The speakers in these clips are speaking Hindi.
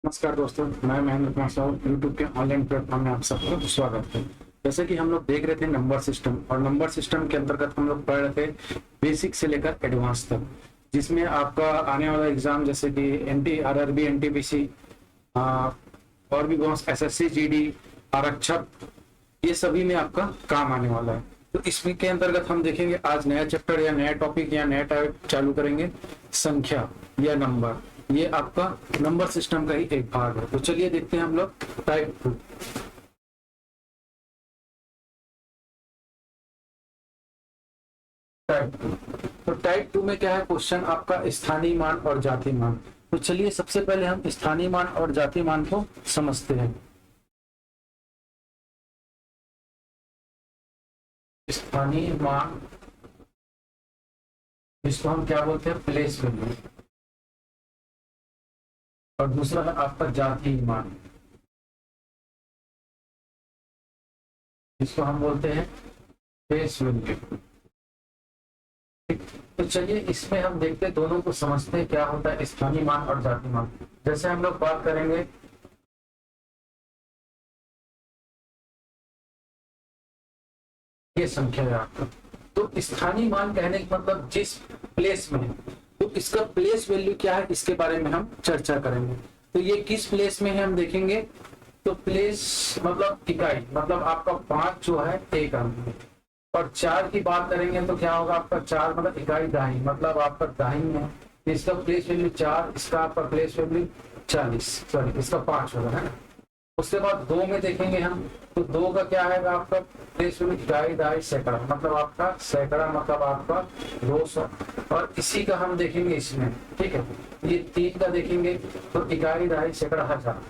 नमस्कार दोस्तों, मैं महेंद्र कुमार साहू यूट्यूब के ऑनलाइन प्लेटफॉर्म में आप सबका स्वागत है। जैसे कि हम लोग देख रहे थे नंबर सिस्टम, और नंबर सिस्टम के अंतर्गत हम लोग पढ़ रहे थे बेसिक से लेकर एडवांस तक, जिसमें आपका आने वाला एग्जाम जैसे कि एनटी आरआरबी एनटीपीसी और भी बहुत एसएससी जीडी आरक्षक, ये सभी में आपका काम आने वाला है। तो इसमें के अंतर्गत हम देखेंगे आज नया चैप्टर या नया टॉपिक या नया टाइप चालू करेंगे, संख्या या नंबर। ये आपका नंबर सिस्टम का ही एक भाग है। तो चलिए देखते हैं हम लोग टाइप 2। टाइप 2, तो टाइप 2 में क्या है क्वेश्चन आपका स्थानीय मान और जाति मान। तो चलिए सबसे पहले हम स्थानीय मान और जाति मान को समझते हैं। स्थानीय मान, जिसको हम क्या बोलते हैं, प्लेस वैल्यू, और दूसरा है आपका जातीय मान, जिसको हम बोलते हैं फेस वैल्यू। तो चलिए इसमें हम देखते हैं, दोनों को समझते हैं क्या होता है स्थानीय मान और जातीय मान। जैसे हम लोग बात करेंगे, ये संख्या है आपका, तो स्थानीय मान कहने का मतलब जिस प्लेस में है, तो इसका प्लेस वैल्यू क्या है इसके बारे में हम चर्चा करेंगे। तो ये किस प्लेस में है हम देखेंगे। तो प्लेस मतलब इकाई, मतलब आपका 5 जो है एक अंक है, और 4 की बात करेंगे तो क्या होगा आपका 4 मतलब इकाई दाही, मतलब आपका दाही है, इसका प्लेस वैल्यू 4, इसका आपका प्लेस वैल्यू 40, सॉरी इसका 5 होगा, है ना। उसके बाद 2 में देखेंगे हम, तो 2 का क्या है आपका प्लेस वैल्यू इकाई दाही सैकड़ा, मतलब आपका सैकड़ा मतलब आपका 200, और इसी का हम देखेंगे इसमें, ठीक है। ये 3 का देखेंगे तो इकाई दाही सैकड़ा हजार,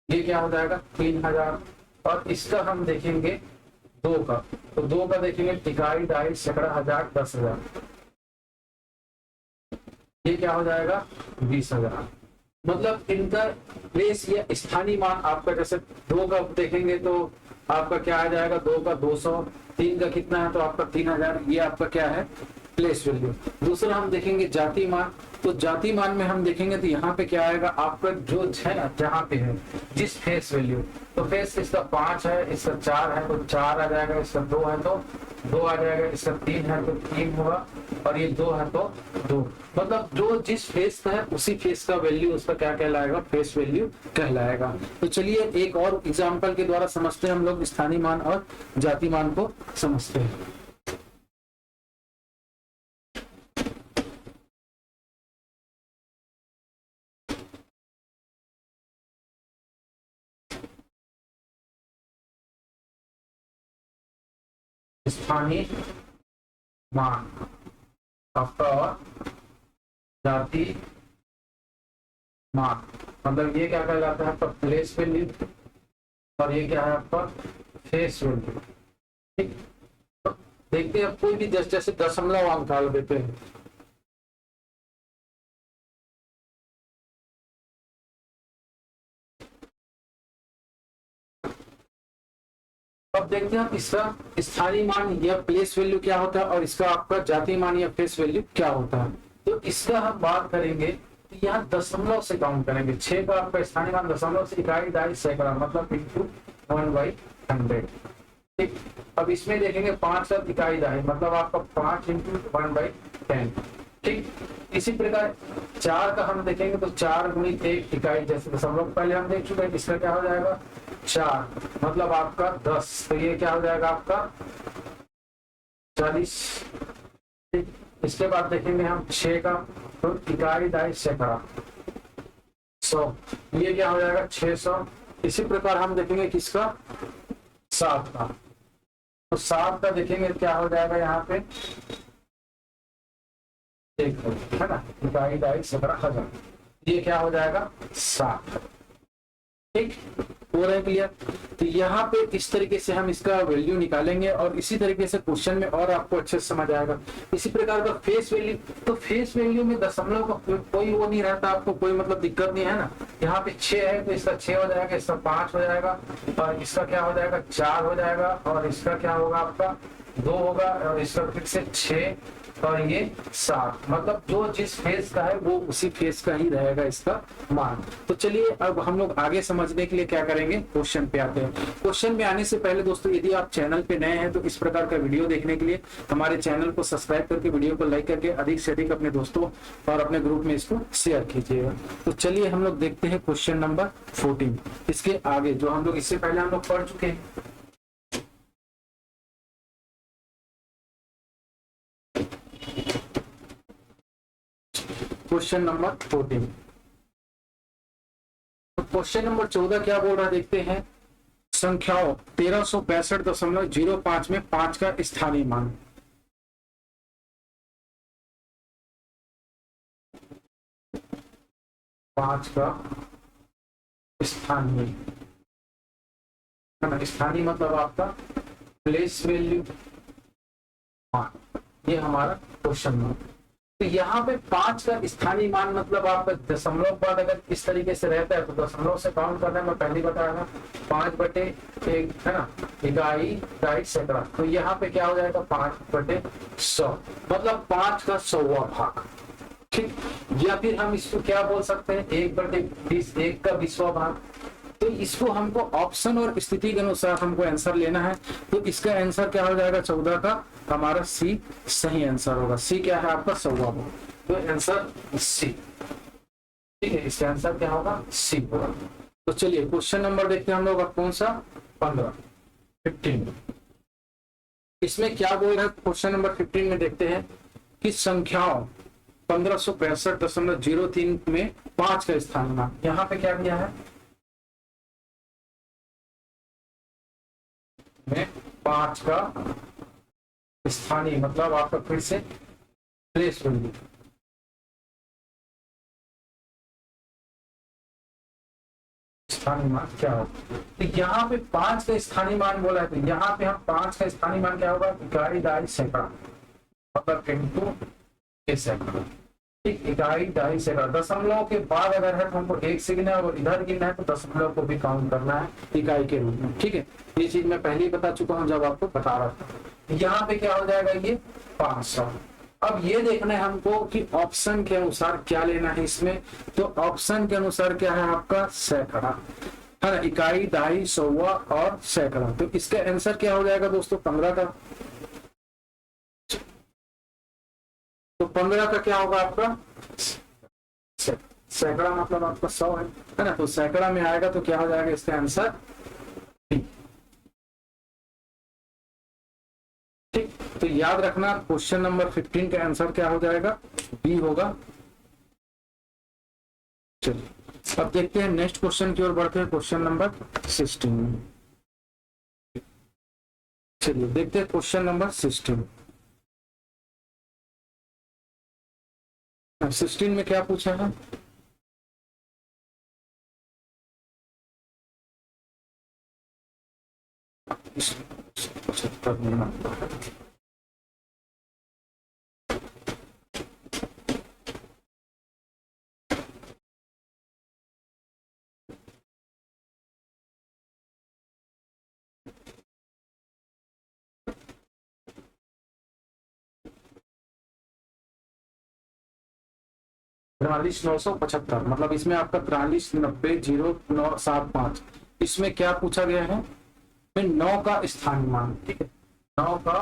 ये क्या हो जाएगा 3000, और इसका हम देखेंगे 2 का, तो 2 का देखेंगे इकाई दाही सैकड़ा हजार 10,000, ये क्या हो जाएगा 20,000। मतलब इनका प्लेस या स्थानीय मान आपका, जैसे 2 का देखेंगे तो आपका क्या आ जाएगा 2 का 200, 3 का कितना है तो आपका 3000, ये आपका क्या है प्लेस वैल्यू। दूसरा हम देखेंगे जाति मान, तो जाति मान में हम देखेंगे तो यहाँ पे क्या आएगा आपका जो है ना, जहाँ पे है जिस फेस वैल्यू, तो फेस इसका 5 है, इसका 4 है तो 4 आ जाएगा, इसका 2 है तो 2 आ जाएगा, इसका 3 है तो 3 होगा, और ये 2 है तो 2। मतलब जो जिस फेस का है उसी फेस का वैल्यू उसका क्या कहलाएगा, फेस वैल्यू कहलाएगा। तो चलिए एक और एग्जांपल के द्वारा समझते हैं हम लोग स्थानीय मान और जाति मान को समझते हैं। स्थानीय मान आपका और जाति मान, मतलब ये क्या कहलाता है आपका प्लेस वैल्यू, और ये क्या है आपका फेस वैल्यू, ठीक। तो देखते हैं कोई भी जैसे दशमलव अंक डाल देते हैं, अब देखते हैं इसका स्थानीय मान या प्लेस वैल्यू क्या होता है, और इसका आपका जातीय मान या फेस वैल्यू क्या होता है। तो इसका हम बात करेंगे तो यहाँ दशमलव से काउंट करेंगे। 6 का आपका स्थानीय मान दशमलव से इकाई दाई सैकड़ा, मतलब इंटू 1/100, ठीक। अब इसमें देखेंगे 5 का इकाई दाई, मतलब आपका 5 इंटू 1/10, ठीक। इसी प्रकार 4 का हम देखेंगे तो 4 गुणित 1 इकाई, जैसे दशमलव पहले हम देख चुके हैं, इसका क्या हो जाएगा 4, मतलब आपका 10, तो ये क्या हो जाएगा आपका 40, ठीक। इसके बाद देखेंगे हम 6 का, तो इकाई दाई सैकड़ा 100, ये क्या हो जाएगा 600। इसी प्रकार हम देखेंगे किसका 7 का, तो 7 का देखेंगे क्या हो जाएगा यहाँ पे एक, है ना, इकाई दाई सैकड़ा हजार, ये क्या हो जाएगा 7, ठीक। हो रहा है क्लियर। तो यहाँ पे इस तरीके से हम इसका वैल्यू निकालेंगे, और इसी तरीके से क्वेश्चन में और आपको अच्छे से समझ आएगा। इसी प्रकार का फेस वैल्यू, तो फेस वैल्यू में दशमलव का कोई वो नहीं रहता, आपको कोई मतलब दिक्कत नहीं है ना। यहाँ पे 6 है तो इसका 6 हो जाएगा, इसका 5 हो जाएगा, और इसका क्या हो जाएगा 4 हो जाएगा, और इसका क्या होगा आपका 2 होगा, और इसका फिर से 6 और ये 7, मतलब जो जिस फेज का है वो उसी फेज का ही रहेगा इसका मान। तो चलिए अब हम लोग आगे समझने के लिए क्या करेंगे, क्वेश्चन पे आते हैं। क्वेश्चन में आने से पहले दोस्तों यदि आप चैनल पे नए हैं तो इस प्रकार का वीडियो देखने के लिए हमारे चैनल को सब्सक्राइब करके वीडियो को लाइक करके अधिक से अधिक अपने दोस्तों और अपने ग्रुप में इसको शेयर कीजिएगा। तो चलिए हम लोग देखते हैं क्वेश्चन नंबर 14। इसके आगे जो हम लोग इससे पहले हम लोग पढ़ चुके हैं। Question number 14। तो क्वेश्चन नंबर 14 क्या बोल रहा है देखते हैं। संख्याओं 1362.05 में 5 का स्थानीय मान। पांच का स्थानीय है ना, स्थानीय मतलब आपका प्लेस वैल्यू। हाँ, ये हमारा क्वेश्चन नंबर। तो यहाँ पे 5 का स्थानीय मान मतलब आपका दशमलव बाद अगर इस तरीके से रहता है तो दशमलव से काउंट करना है। मैं पहले बताया था 5/1 है ना, इकाई इकाई सैकड़ा। तो यहाँ पे क्या हो जाएगा 5/100 मतलब 5 का 100वां भाग। ठीक, या फिर हम इसको क्या बोल सकते हैं 1/20, 1 का 20वां भाग। तो इसको हमको ऑप्शन और स्थिति के अनुसार हमको आंसर लेना है। तो इसका आंसर क्या हो जाएगा 14 का हमारा सी सही आंसर होगा। सी क्या है आपका 100वां भाग, तो आंसर सी। ठीक है, इसका आंसर क्या होगा सी होगा। तो चलिए क्वेश्चन नंबर देखते हैं हम लोग कौन सा 15। इसमें क्या बोल रहा है क्वेश्चन नंबर 15 में देखते हैं कि संख्याओं 1565.03 में 5 का स्थान मान। यहाँ पे क्या दिया है में 5 का स्थानीय मतलब आपका फिर से प्लेस वैल्यू। स्थानीय मान क्या होगा, तो यहाँ पे 5 का स्थानीय मान बोला है। तो यहाँ पे हम 5 का स्थानीय मान क्या होगा इकाई दाई सैकड़ा मतलब इंटू सैकड़ा। ठीक, इकाई दाई सैकड़ा। दशमलव के बाद अगर है तो हमको 1 से गिना है और इधर गिना है तो दशमलव को भी काउंट करना है इकाई के रूप में। ठीक है, ये चीज मैं पहले ही बता चुका हूँ जब आपको बता रहा था। यहाँ पे क्या हो जाएगा ये 500। अब ये देखना है हमको कि ऑप्शन के अनुसार क्या लेना है इसमें। तो ऑप्शन के अनुसार क्या है आपका सैकड़ा है ना, इकाई दाई सौवा और सैकड़ा। तो इसका आंसर क्या हो जाएगा दोस्तों 15 का। तो 15 का क्या होगा आपका सैकड़ा मतलब आपका 100 है ना। तो सैकड़ा में आएगा तो क्या हो जाएगा इसका आंसर बी। ठीक, तो याद रखना क्वेश्चन नंबर 15 का आंसर क्या हो जाएगा बी होगा। चलिए अब देखते हैं नेक्स्ट क्वेश्चन की ओर बढ़ते हैं, क्वेश्चन नंबर 16। चलिए देखते हैं क्वेश्चन नंबर 16। 16 में क्या पूछा है तिरालीस 975 मतलब इसमें आपका 43900975। इसमें क्या पूछा गया है 9 का स्थानीय मान। ठीक है, 9 का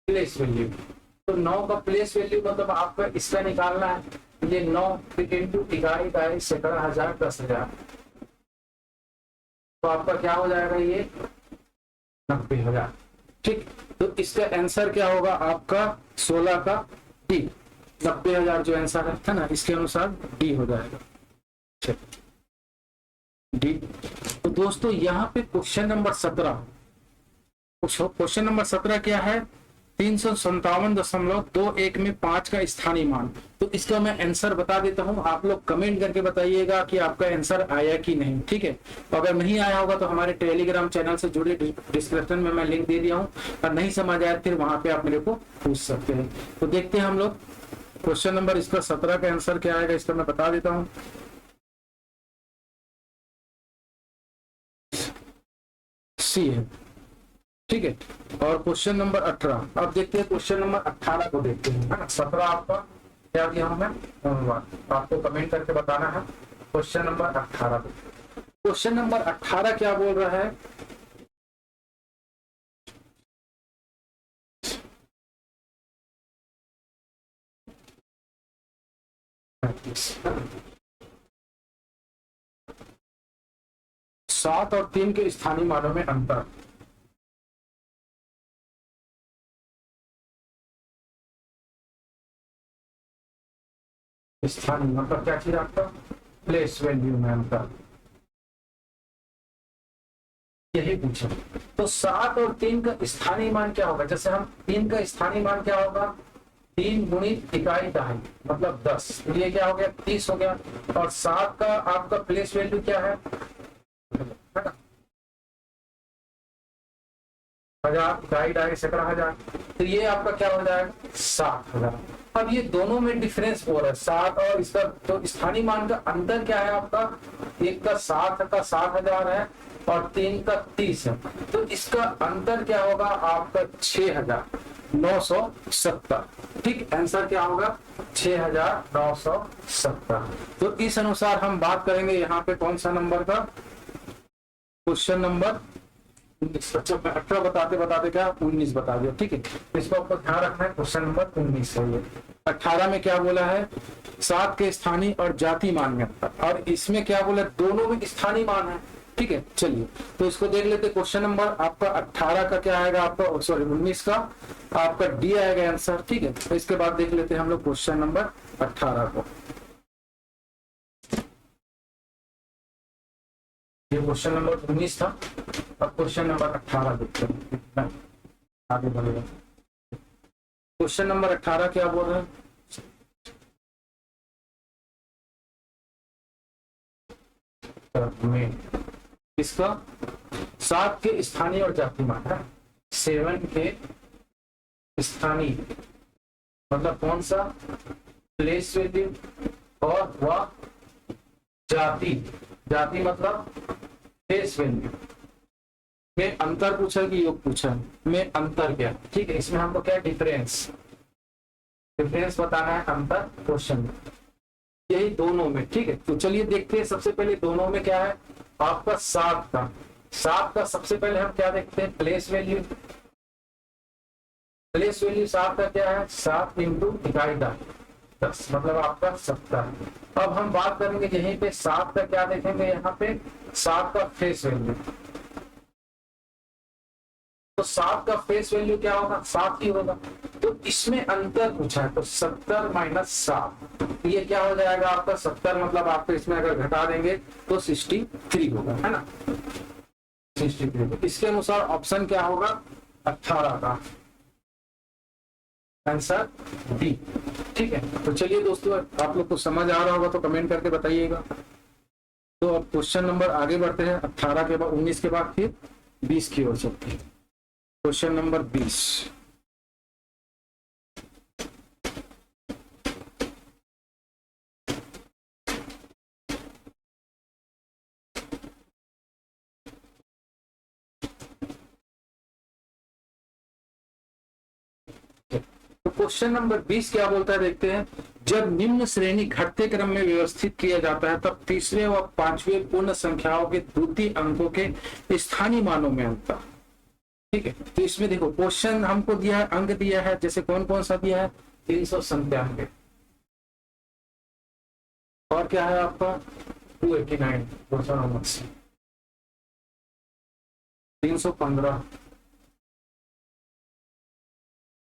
प्लेस वैल्यू। तो 9 का प्लेस वैल्यू मतलब आपका इसका निकालना है। ये 9 इंटू इकाई दाई सैकड़ा हजार 10,000 तो आपका क्या हो जाएगा ये 90,000। ठीक, तो इसका आंसर क्या होगा आपका 16 का डी। 90,000 जो आंसर है ना इसके अनुसार डी हो जाएगा डी। तो दोस्तों यहाँ पे क्वेश्चन नंबर 17, क्वेश्चन नंबर 17 क्या है 357.21 में 5 का स्थानीय मान। तो इसका मैं आंसर बता देता हूं, आप लोग कमेंट करके बताइएगा कि आपका आंसर आया कि नहीं। ठीक है, तो अगर नहीं आया होगा तो हमारे टेलीग्राम चैनल से जुड़े डिस्क्रिप्शन में मैं लिंक दे दिया हूं, और नहीं समझ आया फिर वहां पे आप मेरे को पूछ सकते हैं। तो देखते हैं हम लोग क्वेश्चन नंबर इसका 17 का आंसर क्या आएगा, इसका मैं बता देता हूं। सी है। ठीक है। और क्वेश्चन नंबर 18, अब देखते हैं क्वेश्चन नंबर 18 को देखते हैं, है ना। 17 आपका क्या दिया हमें होमवर्क, आपको कमेंट करके बताना है क्वेश्चन नंबर 18 को। क्वेश्चन नंबर 18 क्या बोल रहा है, सात और 3 के स्थानीय मानों में अंतर। स्थानीय मतलब क्या चीज आपका, प्लेस वैल्यू में अंतर, यही पूछा। तो 7 और 3 का स्थानीय मान क्या होगा, जैसे हम 3 का स्थानीय मान क्या होगा, 3 गुणित इकाई दहाई मतलब 10, तो ये क्या हो गया 30 हो गया। और 7 का आपका प्लेस वैल्यू क्या है, 1000, इकाई दहाई सैकड़ा हजार, तो ये आपका क्या हो जाएगा 7000। अब ये दोनों में डिफरेंस हो रहा है 7 और इसका, तो स्थानीय मान का अंतर क्या है आपका, एक का 7 का 7000 है और 3 का 30 है, तो इसका अंतर क्या होगा आपका 6970। ठीक, आंसर क्या होगा 6970। तो इस अनुसार हम बात करेंगे यहाँ पे कौन सा नंबर का, क्वेश्चन नंबर 19। अच्छा मैं 18 बताते बताते क्या 19 बता दिया, ठीक है। इसको आपको ध्यान रखना है, क्वेश्चन नंबर 19 है ये। 18 में क्या बोला है, 7 के स्थानीय और जाति मान में अंतर, और इसमें क्या बोला दोनों में स्थानीय मान है, ठीक है। चलिए तो इसको देख लेते, क्वेश्चन नंबर आपका 18 का क्या आएगा आपका, सॉरी 19 का आपका डी आएगा आंसर, ठीक है। तो इसके बाद देख लेते हैं हम लोग क्वेश्चन नंबर 18 को। ये क्वेश्चन नंबर 19 था, अब क्वेश्चन नंबर 18 देखते हैं, आगे बढ़ेगा। क्वेश्चन नंबर 18 क्या बोल रहे हैं, में इसका 7 के स्थानीय और जाति मान है, 7 के स्थानीय मतलब कौन सा, प्लेस वैल्यू, और वह जाति, जाति मतलब प्लेस वैल्यू में अंतर पूछा कि योग पूछा, में अंतर क्या, ठीक है। इसमें हमको क्या डिफरेंस, डिफरेंस बताना है अंतर क्वेश्चन, यही दोनों में, ठीक है। तो चलिए देखते हैं, सबसे पहले दोनों में क्या है आपका 7 का, 7 का सबसे पहले हम क्या देखते हैं प्लेस वैल्यू, प्लेस वैल्यू 7 का क्या है 7 इंटू इकाई 10 मतलब आपका 70। अब हम बात करेंगे यहीं पे 7 का क्या देखेंगे, यहाँ पे 7 का फेस वैल्यू, तो 7 का फेस वैल्यू क्या होगा 7 ही होगा, तो इसमें अंतर पूछा है, तो 70 माइनस 7 ये क्या हो जाएगा आपका 70, मतलब आपको इसमें अगर घटा देंगे तो 63 होगा, है ना 63। इसके अनुसार ऑप्शन क्या होगा 18 का आंसर डी, ठीक है। तो चलिए दोस्तों आप लोग को समझ आ रहा होगा तो कमेंट करके बताइएगा। तो अब क्वेश्चन नंबर आगे बढ़ते हैं, 18 के बाद 19 के बाद फिर 20 की ओर चलते हैं। क्वेश्चन नंबर 20, तो क्वेश्चन नंबर 20 क्या बोलता है देखते हैं, जब निम्न श्रेणी घटते क्रम में व्यवस्थित किया जाता है तब तीसरे व पांचवें पूर्ण संख्याओं के द्वितीय अंकों के स्थानीय मानों में अंतर, ठीक है। तो इसमें देखो क्वेश्चन हमको दिया है, अंक दिया है, जैसे कौन कौन सा दिया है 397, और क्या है आपका 289, 289, 315,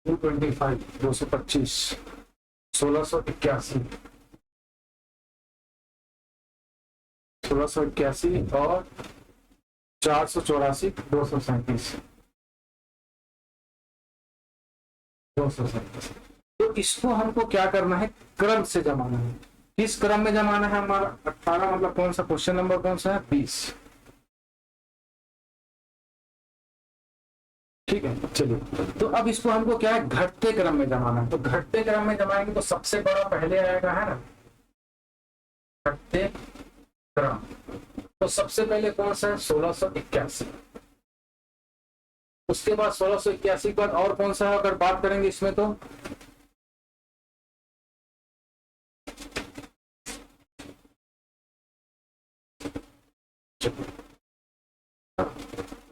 225, 225, 1681, 1681 और 484, 237, 237। तो इसको हमको क्या करना है क्रम से जमाना है, किस क्रम में जमाना है हमारा 18 मतलब कौन सा क्वेश्चन नंबर कौन सा है 20, ठीक है। चलिए तो अब इसको हमको क्या है घटते क्रम में जमाना है, तो घटते क्रम में जमाएंगे तो सबसे बड़ा पहले आएगा, है ना घटते क्रम, तो सबसे पहले कौन सा है 1681, उसके बाद 1681 के बाद और कौन सा है अगर बात करेंगे इसमें तो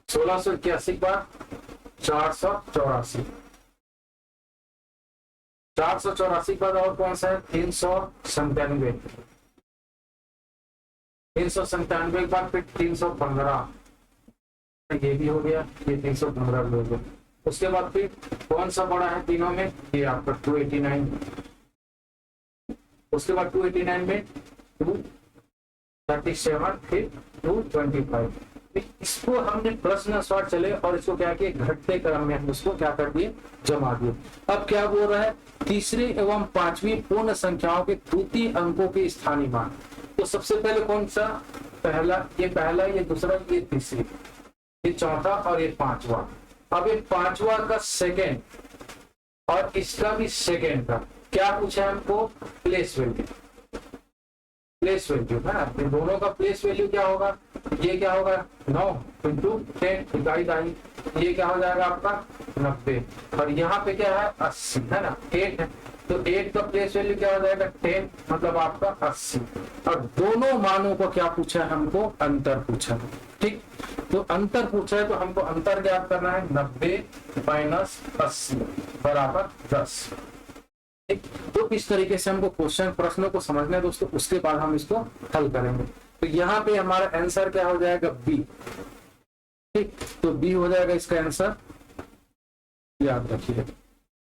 1681 के बाद 484, 484 के बाद और कौन सा है 397, 397 के बाद फिर 315, ये भी हो गया, ये 315 भी हो गया। उसके बाद फिर कौन सा बड़ा है तीनों में, ये आपका 289, उसके बाद 289 में 237, फिर 225। इसको हमने प्रश्न स्वार चले और इसको क्या किए घटते क्रम में हम उसको क्या कर दिए जमा दिए। अब क्या बोल रहा है तीसरे एवं पांचवी पूर्ण संख्याओं के तृतीय अंकों के स्थानीय मान। तो सबसे पहले कौन सा पहला, ये दूसरा, ये तीसरी, ये चौथा और ये पांचवा। अब ये पांचवा का सेकेंड और इसका भी सेकेंड का क्या पूछा है हमको, प्लेस वैल्यू, प्लेस वैल्यू है ना। फिर दोनों का प्लेस वैल्यू क्या होगा, ये क्या होगा 9 इंटू 10 इकाई दाई, ये क्या हो जाएगा आपका 90, और यहाँ पे क्या है 80 है ना, 8 है तो 8 का प्लेस वैल्यू क्या हो जाएगा 10, मतलब आपका 80। और दोनों मानों को क्या पूछा है हमको, अंतर पूछा है। ठीक, तो अंतर पूछा है तो हमको अंतर ज्ञात करना है, 90 माइनस 80 बराबर 10। तो इस तरीके से हमको क्वेश्चन प्रश्नों को समझना है दोस्तों, उसके बाद हम इसको हल करेंगे। तो यहाँ पे हमारा आंसर क्या हो जाएगा बी। ठीक, तो बी हो जाएगा इसका आंसर, याद रखिए।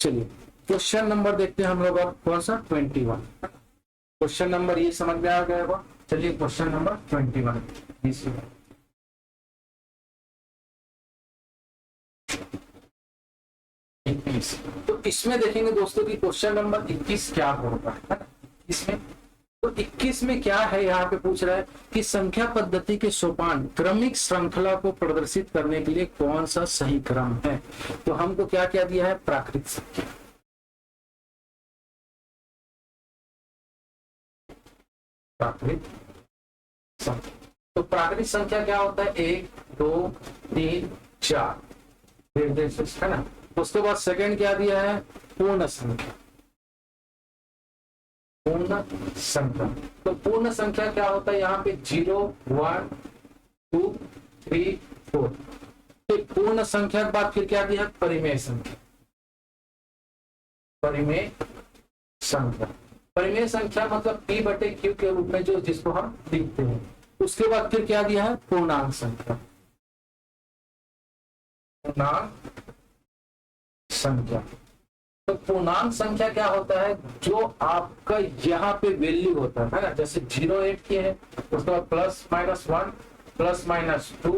चलिए क्वेश्चन नंबर देखते हैं हम लोग अब, कौन सा 21। क्वेश्चन नंबर ये समझ में आ गया होगा। चलिए क्वेश्चन नंबर 21 21। तो इसमें देखेंगे दोस्तों कि क्वेश्चन नंबर 21 क्या होगा, है ना। इसमें तो 21 में क्या है, यहाँ पे पूछ रहा है कि संख्या पद्धति के सोपान क्रमिक श्रृंखला को प्रदर्शित करने के लिए कौन सा सही क्रम है। तो हमको क्या क्या दिया है, प्राकृत संख्या, प्राकृत संख्या। तो प्राकृत संख्या क्या होता है 1 2 3 4 है ना। उसके बाद सेकंड क्या दिया है, पूर्ण संख्या, पूर्ण संख्या। तो पूर्ण संख्या क्या होता है यहाँ पे 0 1 2 3 4। तो पूर्ण संख्या के बाद फिर क्या दिया है, परिमेय संख्या, परिमेय संख्या। परिमेय संख्या मतलब p बटे q के रूप में जो जिसको हम लिखते हैं। उसके बाद फिर क्या दिया है, पूर्णांक संख्या, पूर्णांक संख्या। तो पूर्णांक संख्या क्या होता है, जो आपका यहाँ पे वैल्यू होता है ना, जैसे 08 की है उसके बाद प्लस माइनस 1 प्लस माइनस 2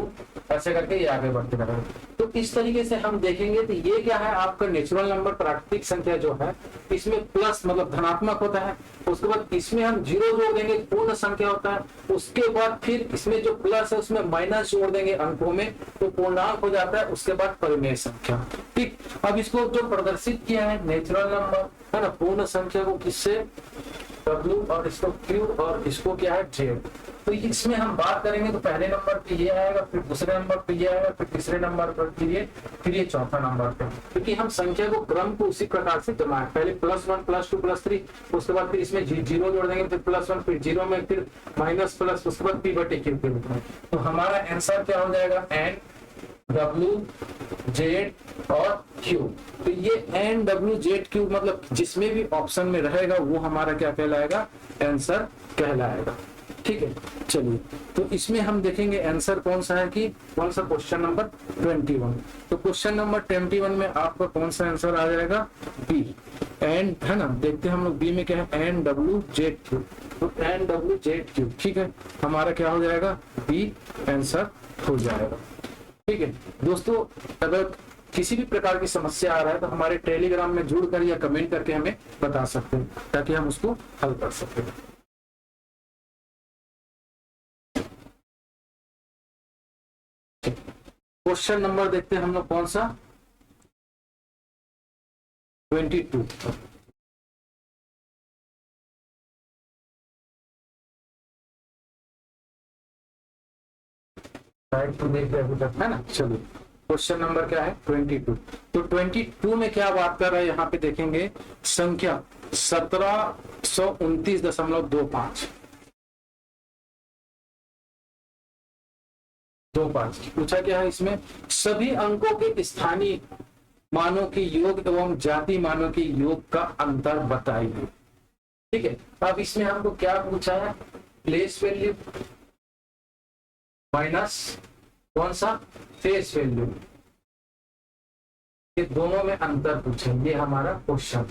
ऐसे करके ये आगे बढ़ते रहेगा। तो इस तरीके से हम देखेंगे तो ये क्या है आपका नेचुरल नंबर, प्राकृतिक संख्या जो है इसमें प्लस मतलब धनात्मक होता है। उसके बाद इसमें हम 0 जोड़ देंगे, पूर्ण संख्या होता है। उसके बाद फिर इसमें जो प्लस है उसमें माइनस जोड़ देंगे अंकों में, तो पूर्णांक हो जाता है। उसके बाद परिमेय संख्या। ठीक, अब इसको जो प्रदर्शित किया है नेचुरल नंबर है ना, पूर्ण संख्या को किससे, W और इसको Q और इसको क्या है Z। तो इसमें हम बात करेंगे तो पहले नंबर पे ये आएगा, फिर दूसरे नंबर पे ये आएगा, फिर तीसरे नंबर पर फिर ये चौथा नंबर पे। क्योंकि हम संख्या को क्रम को उसी प्रकार से जमाए, पहले +1 +2 +3, उसके बाद फिर इसमें 0 जोड़ देंगे, फिर +1 फिर 0 में फिर माइनस प्लस, उसके बाद P बटे Q के रूप में। तो हमारा आंसर क्या हो जाएगा, N W Z और Q। तो ये N W Z Q मतलब जिसमें भी ऑप्शन में रहेगा वो हमारा क्या कहलाएगा, आंसर कहलाएगा। ठीक है, चलिए तो इसमें हम देखेंगे आंसर कौन सा है कि कौन सा क्वेश्चन नंबर 21। तो क्वेश्चन नंबर 21 में आपका कौन सा आंसर आ जाएगा, बी एन, है ना। देखते हैं हम लोग बी में क्या है, N W Z Q। तो N W Z Q, ठीक है, हमारा क्या हो जाएगा, बी आंसर हो जाएगा। ठीक है दोस्तों, अगर किसी भी प्रकार की समस्या आ रहा है तो हमारे टेलीग्राम में जुड़कर या कमेंट करके हमें बता सकते हैं, ताकि हम उसको हल कर सकते हैं। क्वेश्चन नंबर देखते हैं हम लोग कौन सा, 22। राइट, तो देखते हैं अभी तक, है ना। चलिए क्वेश्चन नंबर क्या है 22। तो 22 में क्या बात कर रहा है, यहाँ पे देखेंगे संख्या 1729.25 पूछा क्या है इसमें, सभी अंकों के स्थानीय मानों के योग एवं जाति मानों के योग का अंतर बताइए। ठीक है, अब इसमें हमको क्या पूछा है, प्लेस वैल्यू माइनस कौन सा फेस वैल्यू, ये दोनों में अंतर पूछे, ये हमारा क्वेश्चन।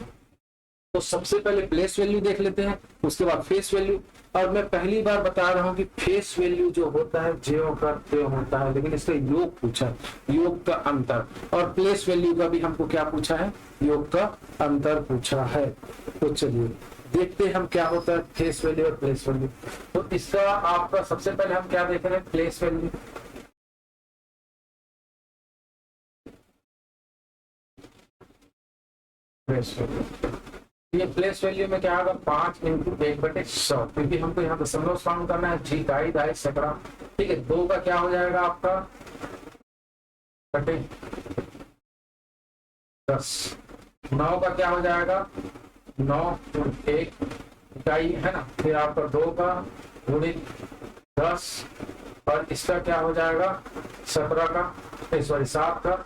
तो सबसे पहले प्लेस वैल्यू देख लेते हैं, उसके बाद फेस वैल्यू। और मैं पहली बार बता रहा हूं कि फेस वैल्यू जो होता है ज्यों का त्यों होता है, लेकिन इसका योग पूछा है, योग का अंतर। और प्लेस वैल्यू का भी हमको क्या पूछा है, योग का अंतर पूछा है। तो चलिए देखते हैं हम क्या होता है फेस वैल्यू और प्लेस वैल्यू। तो इसका आपका सबसे पहले हम क्या देख रहे हैं, प्लेस वैल्यू। प्लेस वैल्यू, ये प्लेस वैल्यू में क्या होगा 5 इंटू 1/100, क्योंकि हमको यहाँ दशमलव काउंट करना है, जी दाई दाई सैकड़ा। ठीक है, 2 का क्या हो जाएगा आपका बटे 10, 9 का क्या हो जाएगा 9 1 इकाई है ना, फिर आपका 2 का गुणित 10, और इसका क्या हो जाएगा 17 का, सॉरी 7 का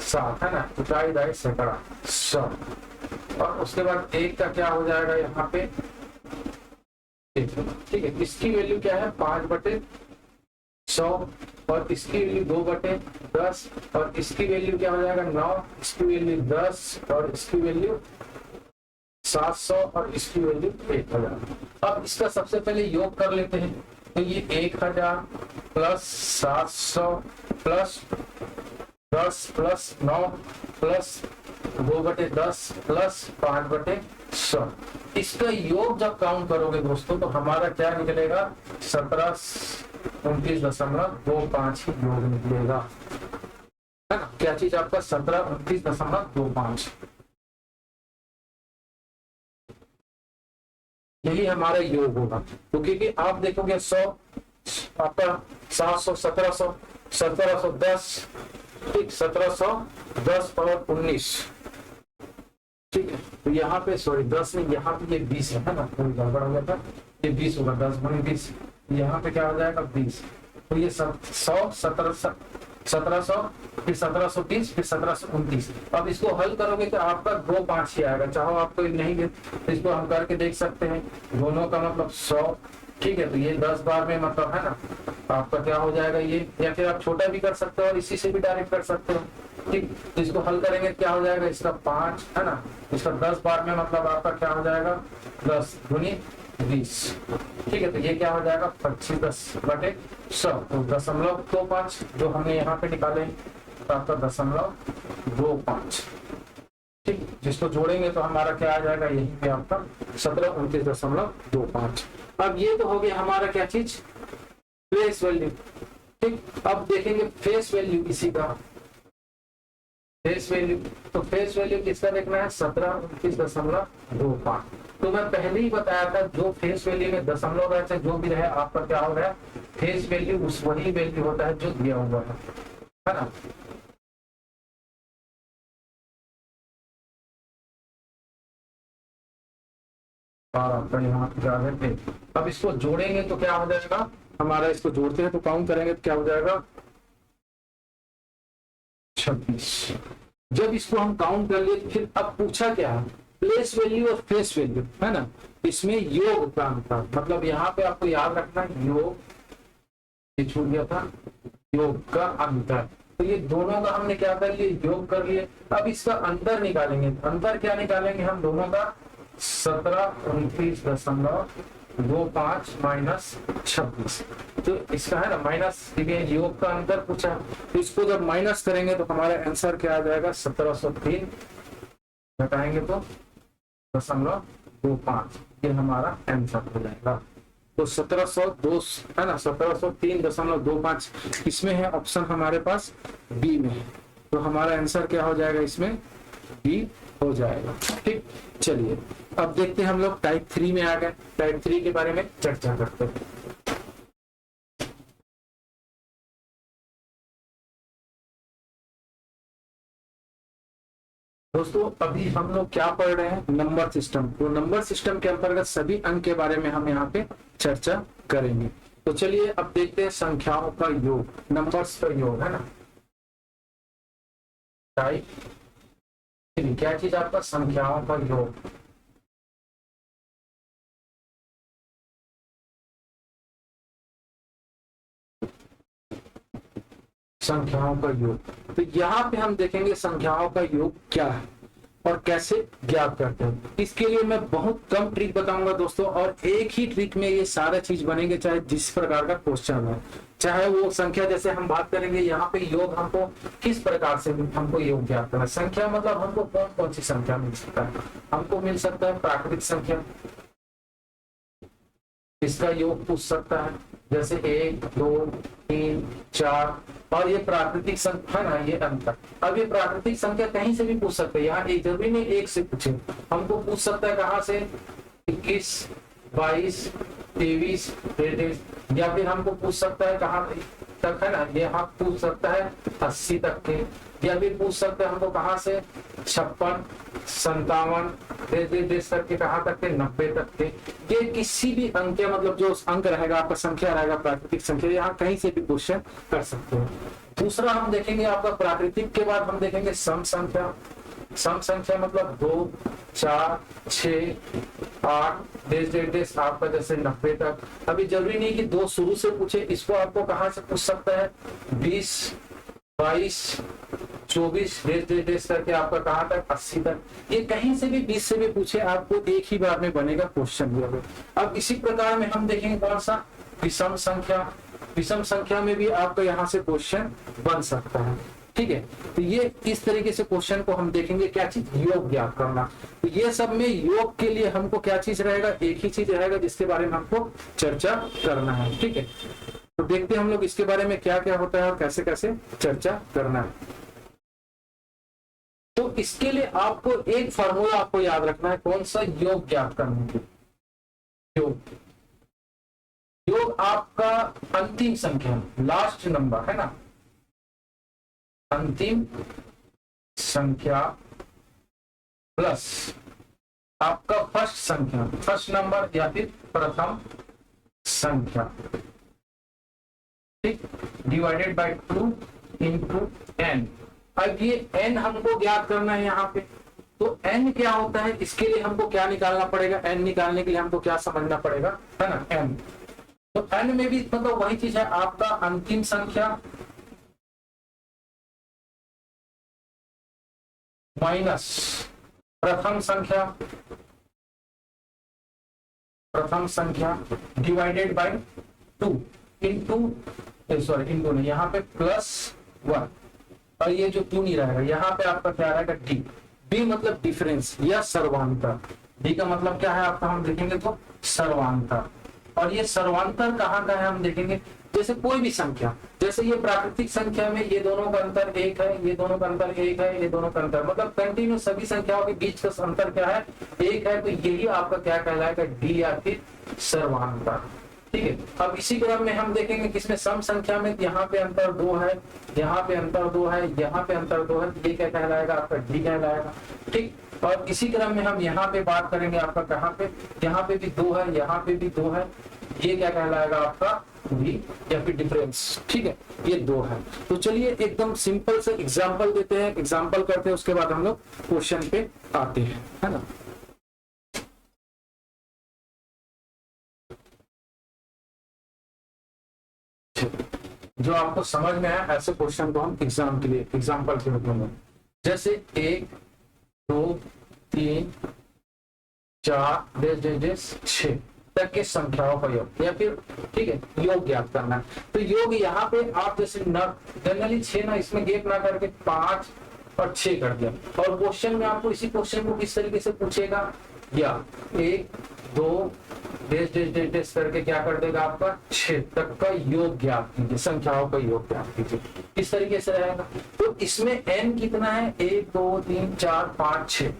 7 है ना, इकाई दाई सैकड़ा 100। और उसके बाद 1 का क्या हो जाएगा यहाँ पे 1। ठीक है, इसकी वैल्यू क्या है 5/100, और इसकी वैल्यू 2/10, और इसकी वैल्यू क्या हो जाएगा 9, इसकी वैल्यू 10, और इसकी वैल्यू 700, और इसकी वैल्यू 1000। अब इसका सबसे पहले योग कर लेते हैं। तो ये 1000 plus 700 plus 10 plus 9 plus 2/10 plus 5/100, इसका योग जब काउंट करोगे दोस्तों तो हमारा क्या निकलेगा 1729.25 योग निकलेगा, है ना। क्या चीज आपका 1729.25, यही हमारा योग होगा। तो क्योंकि आप देखोगे 100 आपका 700 1700 1710, ठीक 1710 और 19, ठीक है। तो यहाँ पे सॉरी 10 नहीं, यहाँ पे ये 20 है ना, कोई गड़बड़ हो गया था, ये 20 होगा, 10 गुणे 20, यहाँ पे क्या हो जाएगा 20। तो ये 100 1700 फिर 1730 फिर 1729। अब इसको हल करोगे तो आपका 2-5 ही आएगा, चाहो आपको नहीं है तो इसको हम करके देख सकते हैं, दोनों का मतलब 100। ठीक है, तो ये 10 बार में मतलब है ना आपका क्या हो जाएगा ये, या फिर आप छोटा भी कर सकते हो और इसी से भी डायरेक्ट कर सकते हो। ठीक, तो इसको हल करेंगे क्या हो जाएगा, इसका 5 है ना, इसका 10 बार में मतलब आपका क्या हो जाएगा 10 गुनी 20। ठीक है, तो ये क्या हो जाएगा 25/100, तो 0.25 जो हमने यहाँ पे निकाले तो आपका 0.25। ठीक, जिसको जोड़ेंगे तो हमारा क्या आ जाएगा, यही पे आपका 1729.25। अब ये तो हो गया हमारा क्या चीज प्लेस वैल्यू। ठीक, अब देखेंगे फेस वैल्यू इसी का, फेस वैल्यू। तो फेस वैल्यू किसका देखना है 1729.25। तो मैं पहले ही बताया था जो फेस वैल्यू में दशमलव रहे जो भी रहे आपका क्या हो रहा है फेस वैल्यू उस वही वैल्यू होता है जो दिया हुआ है ना। अब इसको जोड़ेंगे तो क्या हो जाएगा हमारा, इसको जोड़ते हैं तो काउंट करेंगे तो क्या हो जाएगा 26। जब इसको हम काउंट कर लिए फिर अब पूछा क्या है प्लेस वैल्यू और फेस वैल्यू है ना, इसमें योग का अंतर, मतलब यहाँ पे आपको याद रखना योग, ये छूट गया था, योग का अंतर। तो ये दोनों का हमने क्या कर लिए योग कर लिए। अब इसका अंतर निकालेंगे, अंतर क्या निकालेंगे हम दोनों का 1729.25 माइनस 26। तो इसका है ना माइनस, योग का अंतर पूछा, तो इसको जब माइनस करेंगे तो हमारा आंसर क्या आ जाएगा 1703, घटाएंगे तो 0.25, ये हमारा आंसर हो जाएगा। तो 1702 है ना 1703.25 इसमें है, ऑप्शन हमारे पास बी में है, तो हमारा आंसर क्या हो जाएगा इसमें बी हो जाएगा। ठीक, चलिए अब देखते हैं हम लोग टाइप 3 में आ गए, टाइप 3 के बारे में चर्चा करते हैं। दोस्तों अभी हम लोग क्या पढ़ रहे हैं, नंबर सिस्टम। तो नंबर सिस्टम के अंतर्गत सभी अंक के बारे में हम यहाँ पे चर्चा करेंगे। तो चलिए अब देखते हैं संख्याओं का योग, नंबर्स का योग, है ना। क्या चीज आपका संख्याओं का योग। संख्याओं का योग, तो यहाँ पे हम देखेंगे संख्याओं का योग क्या है और कैसे ज्ञात करते हैं। इसके लिए मैं बहुत कम ट्रिक बताऊंगा दोस्तों, और एक ही ट्रिक में ये सारा चीज बनेंगे, चाहे जिस प्रकार का क्वेश्चन है, चाहे वो संख्या, जैसे हम बात करेंगे यहाँ पे योग हमको किस प्रकार से हमको योग ज्ञात करना है। संख्या मतलब हमको कौन कौन सी संख्या मिल सकता है, हमको मिल सकता है प्राकृतिक संख्या, इसका योग पूछ सकता है, जैसे 1 2 3 4, और ये प्राकृतिक संख्या है ना, ये अंतर। अब ये प्राकृतिक संख्या कहीं से भी पूछ सकते हैं, यहाँ एक जरूरी नहीं एक से पूछे, हमको पूछ सकता है कहाँ से, 21 22 23 33, या फिर हमको पूछ सकता है कहाँ तक, है ना, ये हम पूछ सकता है 80 तक के, या फिर पूछ सकते हैं हमको कहाँ से 56 57 देश तक के, कहाँ तक के 90 तक के। ये किसी भी अंक, मतलब जो अंक रहेगा आपका, संख्या रहेगा प्राकृतिक संख्या, यहाँ कहीं से भी क्वेश्चन कर सकते हैं। दूसरा हम देखेंगे आपका प्राकृतिक के बाद हम देखेंगे सम संख्या। सम संख्या मतलब 2 4 6 8 देश आपका जैसे 90 तक। अभी जरूरी नहीं कि 2 शुरू से पूछे, इसको आपको कहाँ से पूछ सकता है, 20 22 24 देश करके आपका कहाँ तक 80 तक। ये कहीं से भी 20 से भी पूछे, आपको एक ही बार में बनेगा क्वेश्चन। अब इसी प्रकार में हम देखेंगे कौन सा, विषम संख्या। विषम संख्या में भी आपका यहाँ से क्वेश्चन बन सकता है, ठीक है। तो ये इस तरीके से क्वेश्चन को हम देखेंगे, क्या चीज, योग ज्ञात करना। तो ये सब में योग के लिए हमको क्या चीज रहेगा, एक ही चीज रहेगा जिसके बारे में हमको चर्चा करना है, ठीक है। तो देखते हैं हम लोग इसके बारे में क्या क्या होता है और कैसे कैसे चर्चा करना है। तो इसके लिए आपको एक फॉर्मूला आपको याद रखना है, कौन सा, योग ज्ञात करने के लिए। योग आपका अंतिम संख्या, लास्ट नंबर, है ना, अंतिम संख्या प्लस आपका फर्स्ट संख्या, फर्स्ट नंबर या फिर प्रथम संख्या, ठीक, डिवाइडेड बाय 2 इंटू n। अब ये n हमको ज्ञात करना है यहाँ पे। तो n क्या होता है, इसके लिए हमको क्या निकालना पड़ेगा, n निकालने के लिए हमको क्या समझना पड़ेगा, है ना, n। तो n में भी मतलब वही चीज है, आपका अंतिम संख्या माइनस प्रथम संख्या डिवाइडेड बाय 2 इंटू नहीं, यहाँ पे +1, और ये जो 2 नहीं रहेगा, यहाँ पे आपका क्या रहेगा, डी। बी मतलब डिफरेंस या सर्वांतर। डी का मतलब क्या है आपका, हम देखेंगे तो सर्वांतर। और ये सर्वांतर कहाँ का है हम देखेंगे, जैसे कोई भी संख्या, जैसे ये प्राकृतिक संख्या में ये दोनों का अंतर 1 है, ये दोनों का अंतर 1 है, ये दोनों का अंतर, मतलब कंटिन्यू सभी संख्याओं के बीच का अंतर क्या है, 1 है। तो यही आपका क्या कहलाएगा, डी या फिर सर्वांतर, ठीक है। अब इसी क्रम में हम देखेंगे किसमें, सम संख्या में, यहाँ पे अंतर 2 है, यहाँ पे अंतर 2 है, यहाँ पे अंतर 2 है, ये क्या कहलाएगा, आपका डी कहलाएगा, ठीक। और इसी क्रम में हम यहाँ पे बात करेंगे आपका कहाँ पे, यहाँ पे भी 2 है, यहाँ पे भी 2 है, ये क्या कहलाएगा आपका डी या फिर डिफरेंस, ठीक है, ये 2 है। तो चलिए एकदम सिंपल से एग्जांपल देते हैं, एग्जांपल करते हैं, उसके बाद हम लोग क्वेश्चन पे आते हैं, है ना। जो आपको समझ में आया ऐसे क्वेश्चन को हम एग्जाम के लिए एग्जांपल के रूप में, जैसे 1 2 3 4 6 तक के संख्याओं का योग, या फिर ठीक है योग ज्ञात करना है। तो योग यहाँ पे आप जैसे जनरली 6 ना, इसमें गेप ना करके 5 और 6 कर दिया, और क्वेश्चन में आपको इसी क्वेश्चन को किस तरीके से पूछेगा, या 1 2 डेश करके क्या कर देगा, आपका 6 तक का योग ज्ञात कीजिए, संख्याओं का योग ज्ञात कीजिए, किस तरीके से रहेगा। तो इसमें n कितना है, 1 2 3 4 5 6,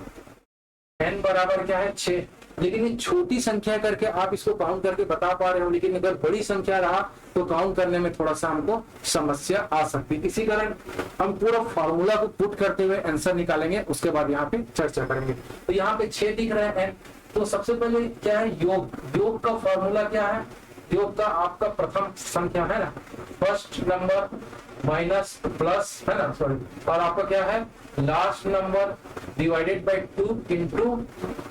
n बराबर क्या है 6, लेकिन ये छोटी संख्या करके आप इसको काउंट करके बता पा रहे हो, लेकिन अगर बड़ी संख्या रहा तो काउंट करने में थोड़ा सा हमको समस्या आ सकती है। इसी कारण हम पूरा फॉर्मूला को पुट करते हुए आंसर निकालेंगे, उसके बाद यहाँ पे चर्चा करेंगे। तो यहाँ पे 6 दिख रहे हैं। तो सबसे पहले क्या है, योग। योग का फॉर्मूला क्या है, योग का आपका प्रथम संख्या है ना, फर्स्ट नंबर माइनस प्लस है ना, सॉरी, और आपका क्या है last number divided by 2 into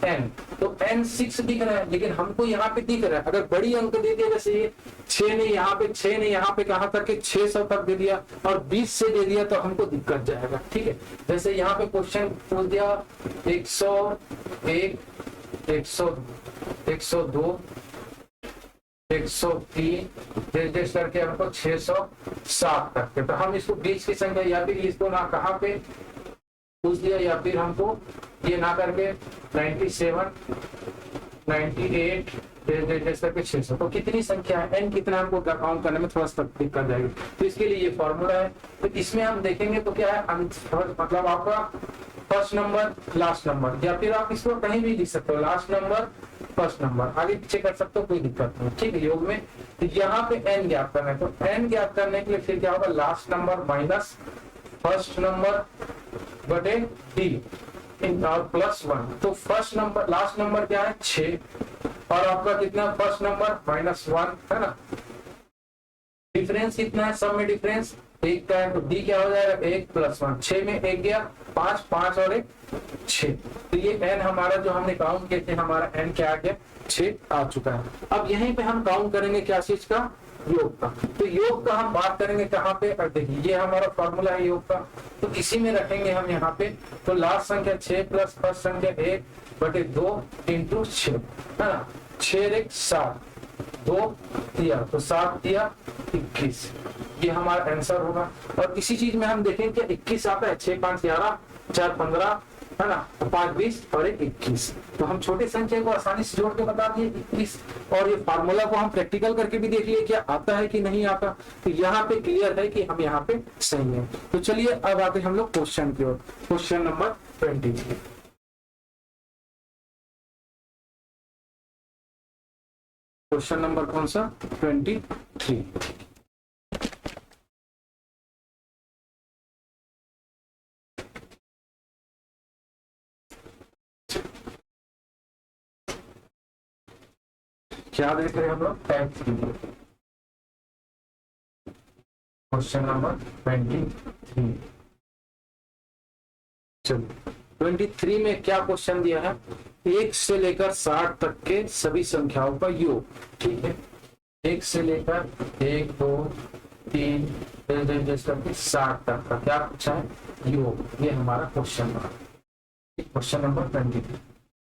n। तो n 6 दिख रहा है, लेकिन हमको यहाँ पे दिख रहा है अगर बड़ी अंक दे दिया, जैसे ये 6 ने यहाँ पे, 6 ने यहाँ पे कहा तक 600 तक दे दिया और 20 से दे दिया तो हमको दिक्कत जाएगा। ठीक है, जैसे यहाँ पे क्वेश्चन पूछ दिया 101, 102, 103 जैसे करके हमको 607 तक के, तो हम इसको बीच की संख्या या फिर इसको ना कहाँ पे पूछ दिया, या फिर हमको ये ना करके 97, 98 जैसे करके 600, तो कितनी संख्या है n कितना, हमको काउंट करने में थोड़ा सा दिक्कत जाएगी। तो इसके लिए ये फॉर्मूला है। तो इसमें हम देखेंगे तो क्या है, मतलब आपका फर्स्ट नंबर लास्ट नंबर, या फिर आप इसको कहीं भी लिख सकते हो, लास्ट नंबर फर्स्ट नंबर, आगे पीछे कर सकते हो, कोई दिक्कत नहीं। ठीक है, योग में तो यहाँ पे n ज्ञात करना है, तो n ज्ञात करने के लिए फिर क्या होगा, last number minus first number बटे डी और प्लस 1। तो फर्स्ट नंबर लास्ट नंबर क्या है 6, और आपका कितना फर्स्ट नंबर माइनस 1 है ना, डिफरेंस कितना है, सब में डिफरेंस 1 का है, तो डी क्या हो जाएगा 1 प्लस 1, 6 में 1 गया 5, 5 और 1 6। तो ये n हमारा जो हमने काउंट किए थे, हमारा n क्या आ गया 6 आ चुका है। अब यहीं पे हम काउंट करेंगे क्या चीज का, योग का। तो योग का हम बात करेंगे कहाँ पे, और देखिए ये हमारा फॉर्मूला है योग का, तो इसी में रखेंगे हम यहाँ पे। तो लास्ट संख्या 6 प्लस फर्स्ट संख्या 1 बटे 2 इंटू 6 है ना, 6 1 7, 2 दिया तो 7 दिया 21, ये हमारा आंसर होगा। और इसी चीज में हम देखेंगे कि 21 आता है, 6 5 11, 4 15 है ना, 5 20 और 1 21। तो हम छोटी संख्या को आसानी से जोड़ के बता दिए 21, और ये फार्मूला को हम प्रैक्टिकल करके भी देख लिए क्या आता है कि नहीं आता। तो यहाँ पे क्लियर है कि हम यहाँ पे सही है। तो चलिए अब आते हम लोग क्वेश्चन की ओर, क्वेश्चन नंबर 20। क्वेश्चन नंबर कौन सा, 23। क्या देख रहे हैं हम लोग, टाइप 3, क्वेश्चन नंबर 23। चलिए 23 में क्या क्वेश्चन दिया है, 1 से लेकर 60 तक के सभी संख्याओं का योग। ठीक है, 1 से लेकर 1 2 3 60 तक का क्या पूछा है, योग। ये हमारा क्वेश्चन है, क्वेश्चन नंबर 23।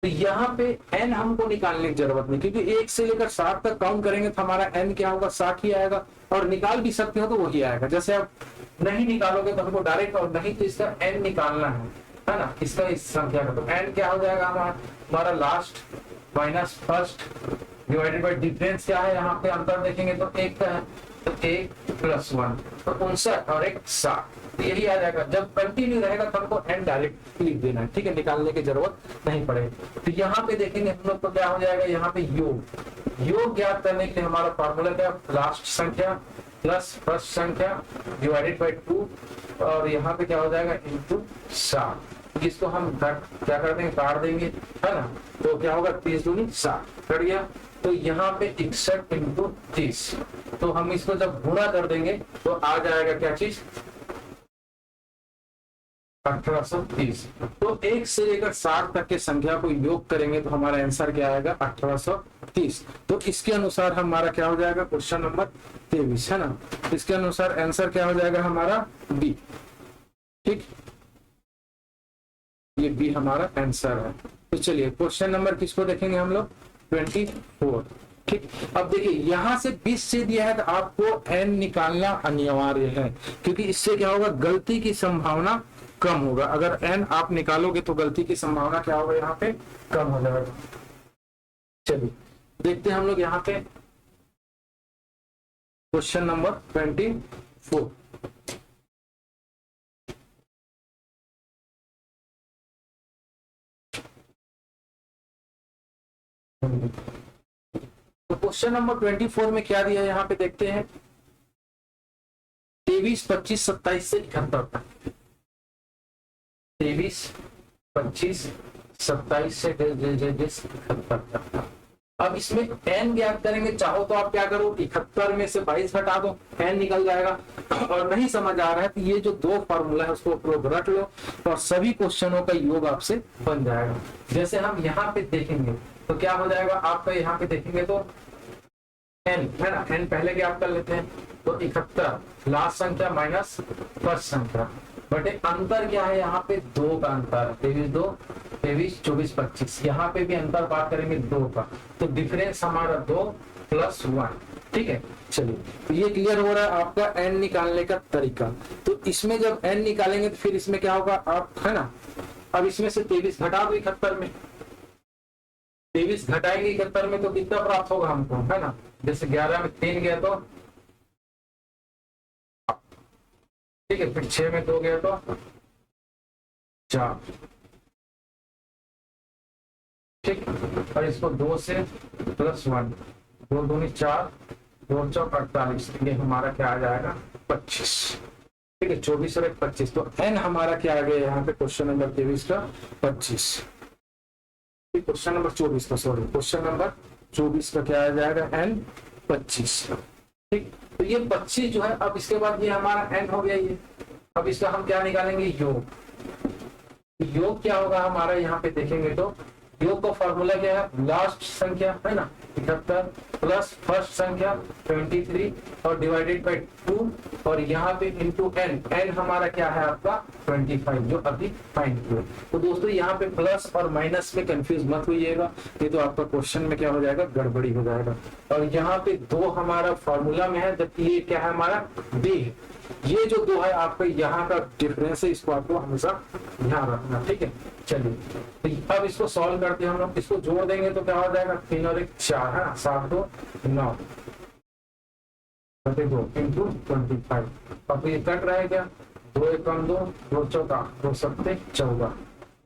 तो यहाँ पे n हमको निकालने की जरूरत नहीं, क्योंकि 1 से लेकर 60 तक काउंट करेंगे तो हमारा n क्या होगा 60 ही आएगा, और निकाल भी सकते हो तो वही आएगा। जैसे आप नहीं निकालोगे तो हमको डायरेक्ट, और नहीं तो इसका n निकालना है ना, इसका इस संख्या का, तो n क्या हो जाएगा हमारा last minus first divided by difference क्या है, यहाँ पे अंतर देखेंगे तो 1 का है, तो 1 प्लस 1 तो 59 और 1 60, तो यही आ जाएगा। जब कंटिन्यू रहेगा तो हमको n डायरेक्ट लिख देना है। ठीक है, निकालने की जरूरत नहीं पड़ेगी। तो यहाँ पे देखेंगे हम लोग तो क्या हो जाएगा, यहाँ पे योग ज्ञात करने के लिए हमारा फॉर्मूला क्या, लास्ट संख्या प्लस फर्स्ट संख्या डिवाइडेड बाय 2, और यहाँ पे क्या हो जाएगा इंटू 60। इसको हम क्या कर देंगे, काट देंगे है ना, तो क्या होगा 30 दूनी 60 कट गया। तो यहाँ पे 61 इंटू 30, तो हम इसको जब गुणा कर देंगे तो आ जाएगा क्या चीज 1830। तो 1 से लेकर 60 तक के संख्या को योग करेंगे तो हमारा आंसर क्या आएगा 1830। तो इसके अनुसार हमारा क्या हो जाएगा, क्वेश्चन नंबर 23 है ना, इसके अनुसार आंसर क्या हो जाएगा हमारा बी। ठीक, ये बी हमारा आंसर है। तो चलिए क्वेश्चन नंबर किसको देखेंगे हम लोग, 24। ठीक, अब देखिए यहां से 20 से दिया है तो आपको n निकालना अनिवार्य है, क्योंकि इससे क्या होगा, गलती की संभावना कम होगा। अगर n आप निकालोगे तो गलती की संभावना क्या होगा, यहाँ पे कम हो जाएगा। चलिए देखते हैं हम लोग यहाँ पे क्वेश्चन नंबर 24। तो क्वेश्चन नंबर 24 में क्या दिया है यहाँ पे देखते हैं। 23, 25, 27 से 71 तक। 23, 25, 27 से 71 तक। अब इसमें n ज्ञात करेंगे। चाहो तो आप क्या करो, 71 में से 22 घटा दो, n निकल जाएगा। और नहीं समझ आ रहा है तो ये जो दो फॉर्मूला है उसको रट लो और सभी क्वेश्चनों का योग आपसे बन जाएगा। जैसे हम यहाँ पे देखेंगे तो क्या हो जाएगा आपका, यहाँ पे देखेंगे तो n है ना, n पहले ज्ञात कर लेते हैं। तो 71 लास्ट संख्या माइनस फर्स्ट संख्या बटे अंतर क्या है यहाँ पे, 2 का अंतर। 23, 2, 23, 24, 25। यहाँ पे भी अंतर बात करेंगे 2 का, तो डिफरेंस हमारा 2 + 1। ठीक है, चलिए तो ये क्लियर हो रहा है आपका n निकालने का तरीका। तो इसमें जब n निकालेंगे तो फिर इसमें क्या होगा आप, है ना। अब इसमें से 23 घटा दो 71 में, 23 घटाएंगे 71 में तो कितना प्राप्त होगा हमको, है ना। जैसे 11 में 3 गया तो ठीक है, फिर 6 में 2 गया तो 4। ठीक, और इसको 2 से +1, 2 दूनी 4, 2 चौक 48, ये हमारा क्या आ जाएगा 25। ठीक है, 24 और 1 25। तो n हमारा क्या आ गया यहाँ पे क्वेश्चन नंबर 23 का 25। क्वेश्चन नंबर 24 का, सॉरी क्वेश्चन नंबर 24 का क्या आ जाएगा n 25। ठीक, तो ये 25 जो है, अब इसके बाद ये हमारा n हो गया ये। अब इसका हम क्या निकालेंगे, योग। योग क्या होगा हमारा, यहाँ पे देखेंगे तो योग का फॉर्मूला क्या है, लास्ट संख्या है ना 71 प्लस फर्स्ट संख्या 23 और डिवाइडेड बाय 2 और यहाँ पे इंटू n। n हमारा क्या है आपका 25 जो अभी फाइंड किया। तो दोस्तों यहाँ पे प्लस और माइनस में कंफ्यूज मत होइएगा, ये तो आपका क्वेश्चन में क्या हो जाएगा, गड़बड़ी हो जाएगा। और यहाँ पे 2 हमारा फॉर्मूला में है, जबकि ये क्या है हमारा b है। ये जो 2 है आपका यहाँ का डिफरेंस है, इसको आपको हमेशा ध्यान रखना। ठीक है, चलिए तो अब इसको सॉल्व करते हैं हम लोग। इसको जोड़ देंगे तो क्या हो जाएगा, 3 और 1 4 है ना, 7 2 9 बटे 2 इंटू 25। अब ये कट रहा है क्या, 2 1 कम 2, 2 चौका 2 7 14।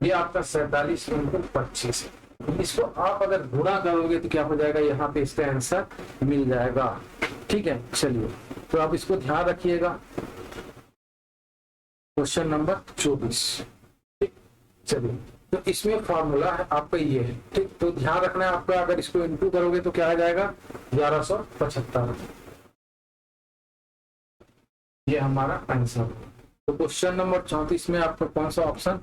ये आपका 47 इंटू 25। इसको आप अगर गुणा करोगे तो क्या हो जाएगा, यहाँ पे इसका आंसर मिल जाएगा। ठीक है, चलिए तो आप इसको ध्यान रखिएगा। Question number 24। ठीक, चलिए तो इसमें फॉर्मूला है आपका ये है। ठीक, तो ध्यान रखना है आपका, अगर इसको इंटू करोगे तो क्या आ जाएगा 1175। ये हमारा आंसर। तो क्वेश्चन नंबर 34 में आपका कौन सा ऑप्शन,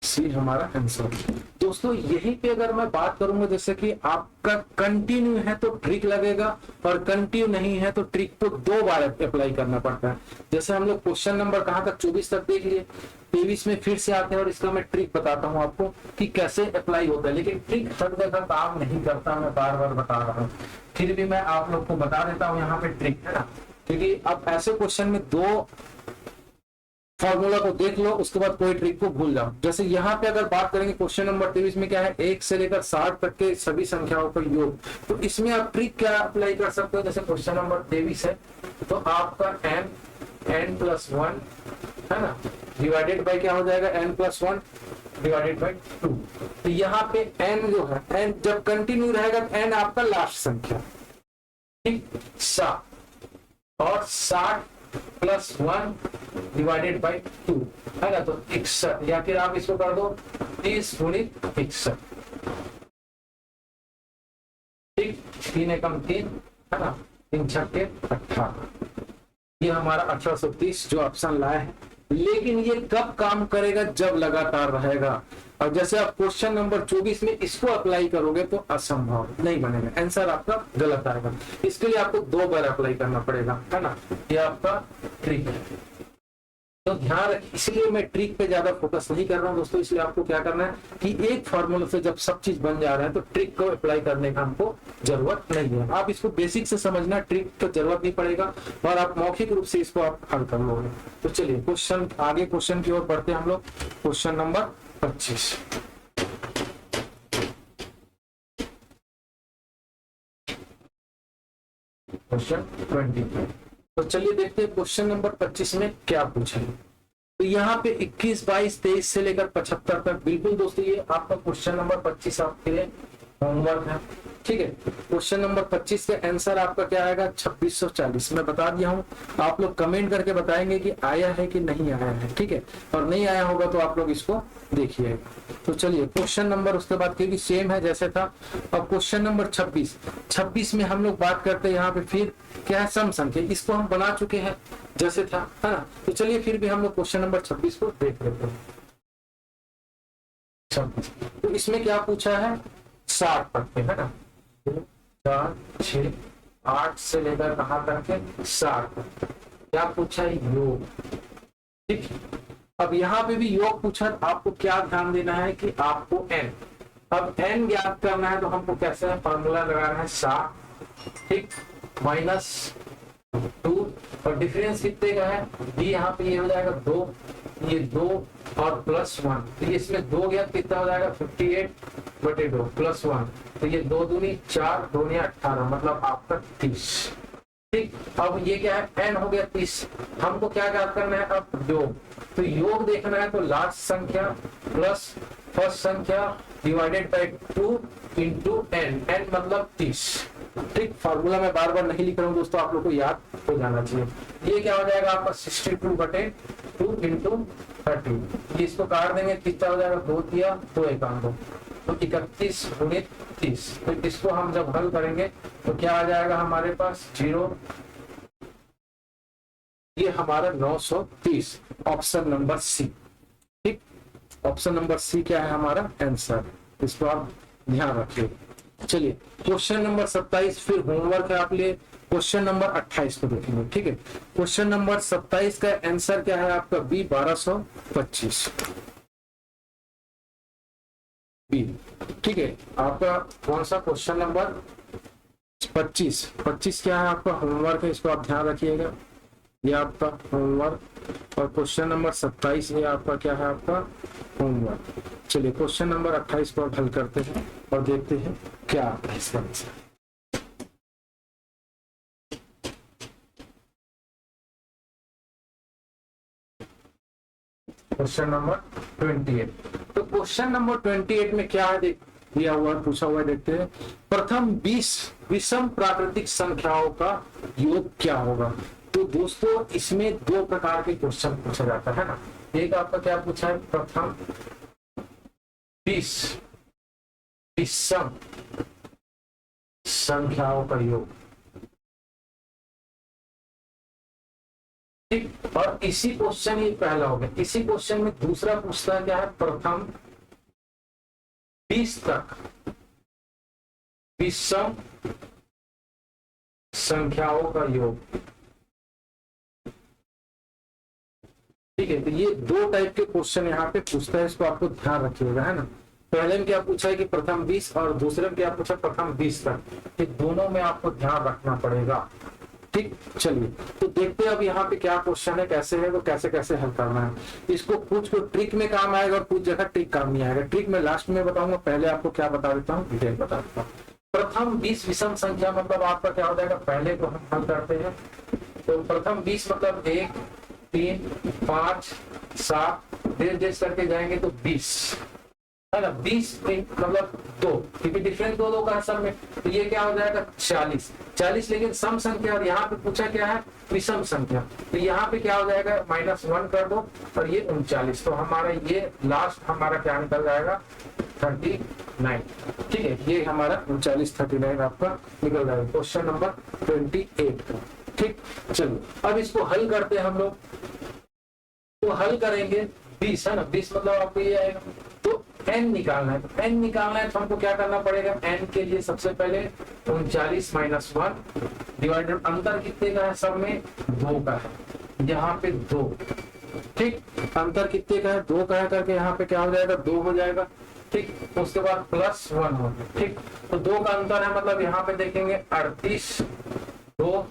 सी हमारा आंसर। दोस्तों यहीं पे अगर मैं बात करूंगा, जैसे कि आपका कंटिन्यू है तो ट्रिक लगेगा और कंटिन्यू नहीं है तो ट्रिक को 2 बार अप्लाई करना पड़ता है। जैसे हम लोग क्वेश्चन नंबर कहां तक 24 तक देख लिए, 23 में फिर से आते हैं और इसका मैं ट्रिक बताता हूं आपको कि कैसे अप्लाई होता है। लेकिन ट्रिक हर जगह काम नहीं करता, मैं बार बार बता रहा हूँ, फिर भी मैं आप लोग को बता देता हूँ यहाँ पे ट्रिक, है ना। क्योंकि अब ऐसे क्वेश्चन में 2 फॉर्मूला को देख लो, उसके बाद कोई ट्रिक को भूल जाओ। जैसे यहाँ पे अगर बात करेंगे क्वेश्चन नंबर 23 में क्या है, 1 से लेकर 60 तक के सभी संख्याओं का योग। तो इसमें आप ट्रिक क्या अप्लाई कर सकते हो, जैसे क्वेश्चन नंबर 23 है तो आपका n + 1 है ना, डिवाइडेड बाय क्या हो जाएगा, n + 1 डिवाइडेड बाय 2। तो यहाँ पे n जो है, n जब कंटिन्यू रहेगा तो n आपका लास्ट संख्या, ठीक 7 और 60 + 1 डिवाइडेड बाय 2 है ना, तो 61। या फिर आप इसको कर दो 30 × 61। ठीक, 3 एकम 3 है ना, 3 छक्के 18। ये हमारा 1830 जो ऑप्शन लाया है। लेकिन ये कब काम करेगा, जब लगातार रहेगा। और जैसे आप क्वेश्चन नंबर 24 में इसको अप्लाई करोगे तो असंभव नहीं बनेगा, आंसर आपका गलत आएगा। इसके लिए आपको 2 बार अप्लाई करना पड़ेगा, है ना। ये आपका ट्रिक है, तो ध्यान रखिए। इसलिए मैं ट्रिक पे ज्यादा फोकस नहीं कर रहा हूँ दोस्तों। इसलिए आपको क्या करना है कि एक फॉर्मूला से जब सब चीज बन जा रहा है तो ट्रिक को अप्लाई करने का हमको जरूरत नहीं है। आप इसको बेसिक से समझना, ट्रिक तो जरूरत नहीं पड़ेगा और आप मौखिक रूप से इसको आप हल कर लोगे। तो चलिए क्वेश्चन आगे, क्वेश्चन की ओर बढ़ते हैं हम लोग। Question number 25। क्वेश्चन 20। तो चलिए देखते हैं क्वेश्चन नंबर 25 में क्या पूछा है। तो यहाँ पे 21, 22, 23 से लेकर 75 तक बिल्कुल दोस्तों ये आपका क्वेश्चन नंबर 25 आपके लिए होमवर्क है। ठीक है, क्वेश्चन नंबर 25 का आंसर आपका क्या आएगा 2640। मैं बता दिया हूँ, आप लोग कमेंट करके बताएंगे कि आया है कि नहीं आया है। ठीक है, और नहीं आया होगा तो आप लोग इसको देखिएगा। तो चलिए क्वेश्चन नंबर उसके बाद क्योंकि सेम है जैसे था। अब क्वेश्चन नंबर 26 में हम लोग बात करते हैं यहाँ पे फिर क्या है सम संख्या, इसको हम बना चुके हैं जैसे था, है ना। तो चलिए फिर भी हम लोग क्वेश्चन नंबर 26 को देख लेते हैं। 26 तो इसमें क्या पूछा है 60 तक के, है ना। 4, 6, 8 से लेकर कहां तक के 60 तक क्या पूछा है योग। ठीक, अब यहाँ पे भी योग पूछा, आपको क्या ध्यान देना है कि आपको n, अब n ज्ञात करना है तो हमको कैसे फॉर्मूला लगाना है 60, ठीक, -2 और डिफरेंस कितने का है d, यहाँ पे ये हो जाएगा 2, ये 2 और +1, तो इसमें 2 गया कितना हो जाएगा 58/2 +1, तो ये 2 दूनी 4, 2 ने 18, मतलब आपका 30। ठीक, अब ये क्या है n हो गया 30, हमको क्या ज्ञात करना है अब योग। तो योग देखना है तो लास्ट संख्या प्लस फर्स्ट संख्या divided by 2 into n, n मतलब 30। ठीक, फार्मूला मैं बार बार नहीं लिख रहा हूँ दोस्तों, आप लोग को याद हो जाना चाहिए। ये क्या हो जाएगा आपका 62/2 इंटू 30, इसको काट देंगे कितना हो जाएगा 2 दिया 2 एकांक, तो 31 गुणित 30। तो इसको हम जब हल करेंगे तो क्या आ जाएगा हमारे पास 0, ये हमारा 930, ऑप्शन नंबर सी। ठीक, ऑप्शन नंबर सी क्या है हमारा आंसर, इसको आप ध्यान रखिए। चलिए क्वेश्चन नंबर 27 फिर होमवर्क है आप लिए, क्वेश्चन नंबर 28 को देखेंगे। ठीक है, क्वेश्चन नंबर 27 का आंसर क्या है आपका बी 1225 बी। ठीक है, आपका कौन सा क्वेश्चन नंबर 25 क्या है आपका होमवर्क है, इसको आप ध्यान रखिएगा, ये आपका होमवर्क। और क्वेश्चन नंबर 27 ये आपका क्या है आपका होमवर्क। चलिए क्वेश्चन नंबर 28 को हल करते हैं और देखते हैं क्या आता है इसका आंसर। क्वेश्चन नंबर 28, तो क्वेश्चन नंबर 28 में क्या है दिया हुआ है, पूछा हुआ है, देखते हैं। प्रथम 20 विषम प्राकृतिक संख्याओं का योग क्या होगा। तो दोस्तों इसमें 2 प्रकार के क्वेश्चन पूछा जाता है ना। एक आपका क्या पूछा है प्रथम 20 विषम संख्याओं का योग, ठीक, और इसी क्वेश्चन ये पहला हो गया। इसी क्वेश्चन में दूसरा पूछता है क्या है प्रथम 20 तक विषम संख्याओं का योग। ठीक है, तो ये 2 टाइप के क्वेश्चन यहाँ पे पूछता है, इसको आपको ध्यान रखिएगा, है ना। पहले में क्या पूछा है कि प्रथम 20 और दूसरे में क्या पूछा प्रथम 20 तक, ये दोनों में आपको ध्यान रखना पड़ेगा। ठीक, चलिए तो देखते हैं अब यहाँ पे क्या क्वेश्चन है, कैसे है, तो कैसे कैसे हल करना है इसको। कुछ को ट्रिक में काम आएगा और कुछ जगह ट्रिक काम नहीं आएगा। ट्रिक में लास्ट में बताऊंगा, पहले आपको क्या बता देता हूँ, डिटेल बता देता हूँ। प्रथम 20 विषम संख्या मतलब आपका क्या हो जाएगा, पहले को हम हल करते हैं। तो प्रथम 20 मतलब 1, 3, 5, 7 देश करके जाएंगे तो 20, है ना। 20 मतलब 2, क्योंकि डिफरेंस 2 का है सब में, तो ये क्या हो जाएगा 40। लेकिन सम संख्या, और यहाँ पे पूछा क्या है विषम संख्या, तो यहाँ पे क्या हो जाएगा -1 कर दो और ये 39, तो हमारा ये लास्ट हमारा क्या निकल जाएगा 39। ठीक है, ये हमारा 39 आपका निकल जाएगा क्वेश्चन नंबर 28 का। ठीक, चलो अब इसको हल करते हैं हम लोग। तो हल करेंगे 20, है ना, 20 मतलब आपको ये आएगा। तो n निकालना है, तो n निकालना है तो हमको क्या करना पड़ेगा, n के लिए सबसे पहले 39 - 1 डिवाइडेड, अंतर कितने का है सब में 2 का है, यहाँ पे 2। ठीक, अंतर कितने का है 2 का है करके यहाँ पे क्या हो जाएगा 2 हो जाएगा। ठीक, उसके बाद +1 हो गया। ठीक, तो 2 का अंतर है मतलब यहाँ पे देखेंगे 38, 2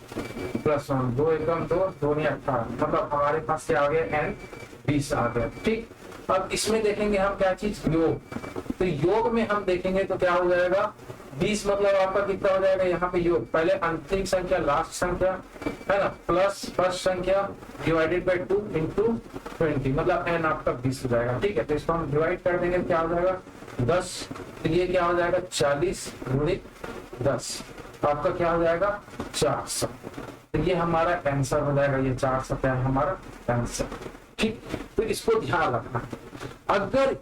+ 1, 2 एकम 2, 2 ने 18, मतलब हमारे पास क्या आ गया n 20 आ गया। ठीक, अब इसमें देखेंगे हम क्या चीज योग, तो योग में हम देखेंगे तो क्या हो जाएगा 20 मतलब आपका कितना हो जाएगा, यहाँ पे योग पहले अंतिम संख्या लास्ट संख्या है ना, प्लस फर्स्ट संख्या डिवाइडेड बाय 2 इंटू 20, मतलब n आपका 20 हो जाएगा। ठीक है, तो इसको हम डिवाइड कर देंगे, क्या हो जाएगा 10, तो ये क्या हो जाएगा 40 गुणित 10, तो आपका क्या हो जाएगा 400। तो ये हमारा आंसर हो जाएगा, ये 400 क्या है हमारा आंसर। ठीक, तो इसको ध्यान रखना। अगर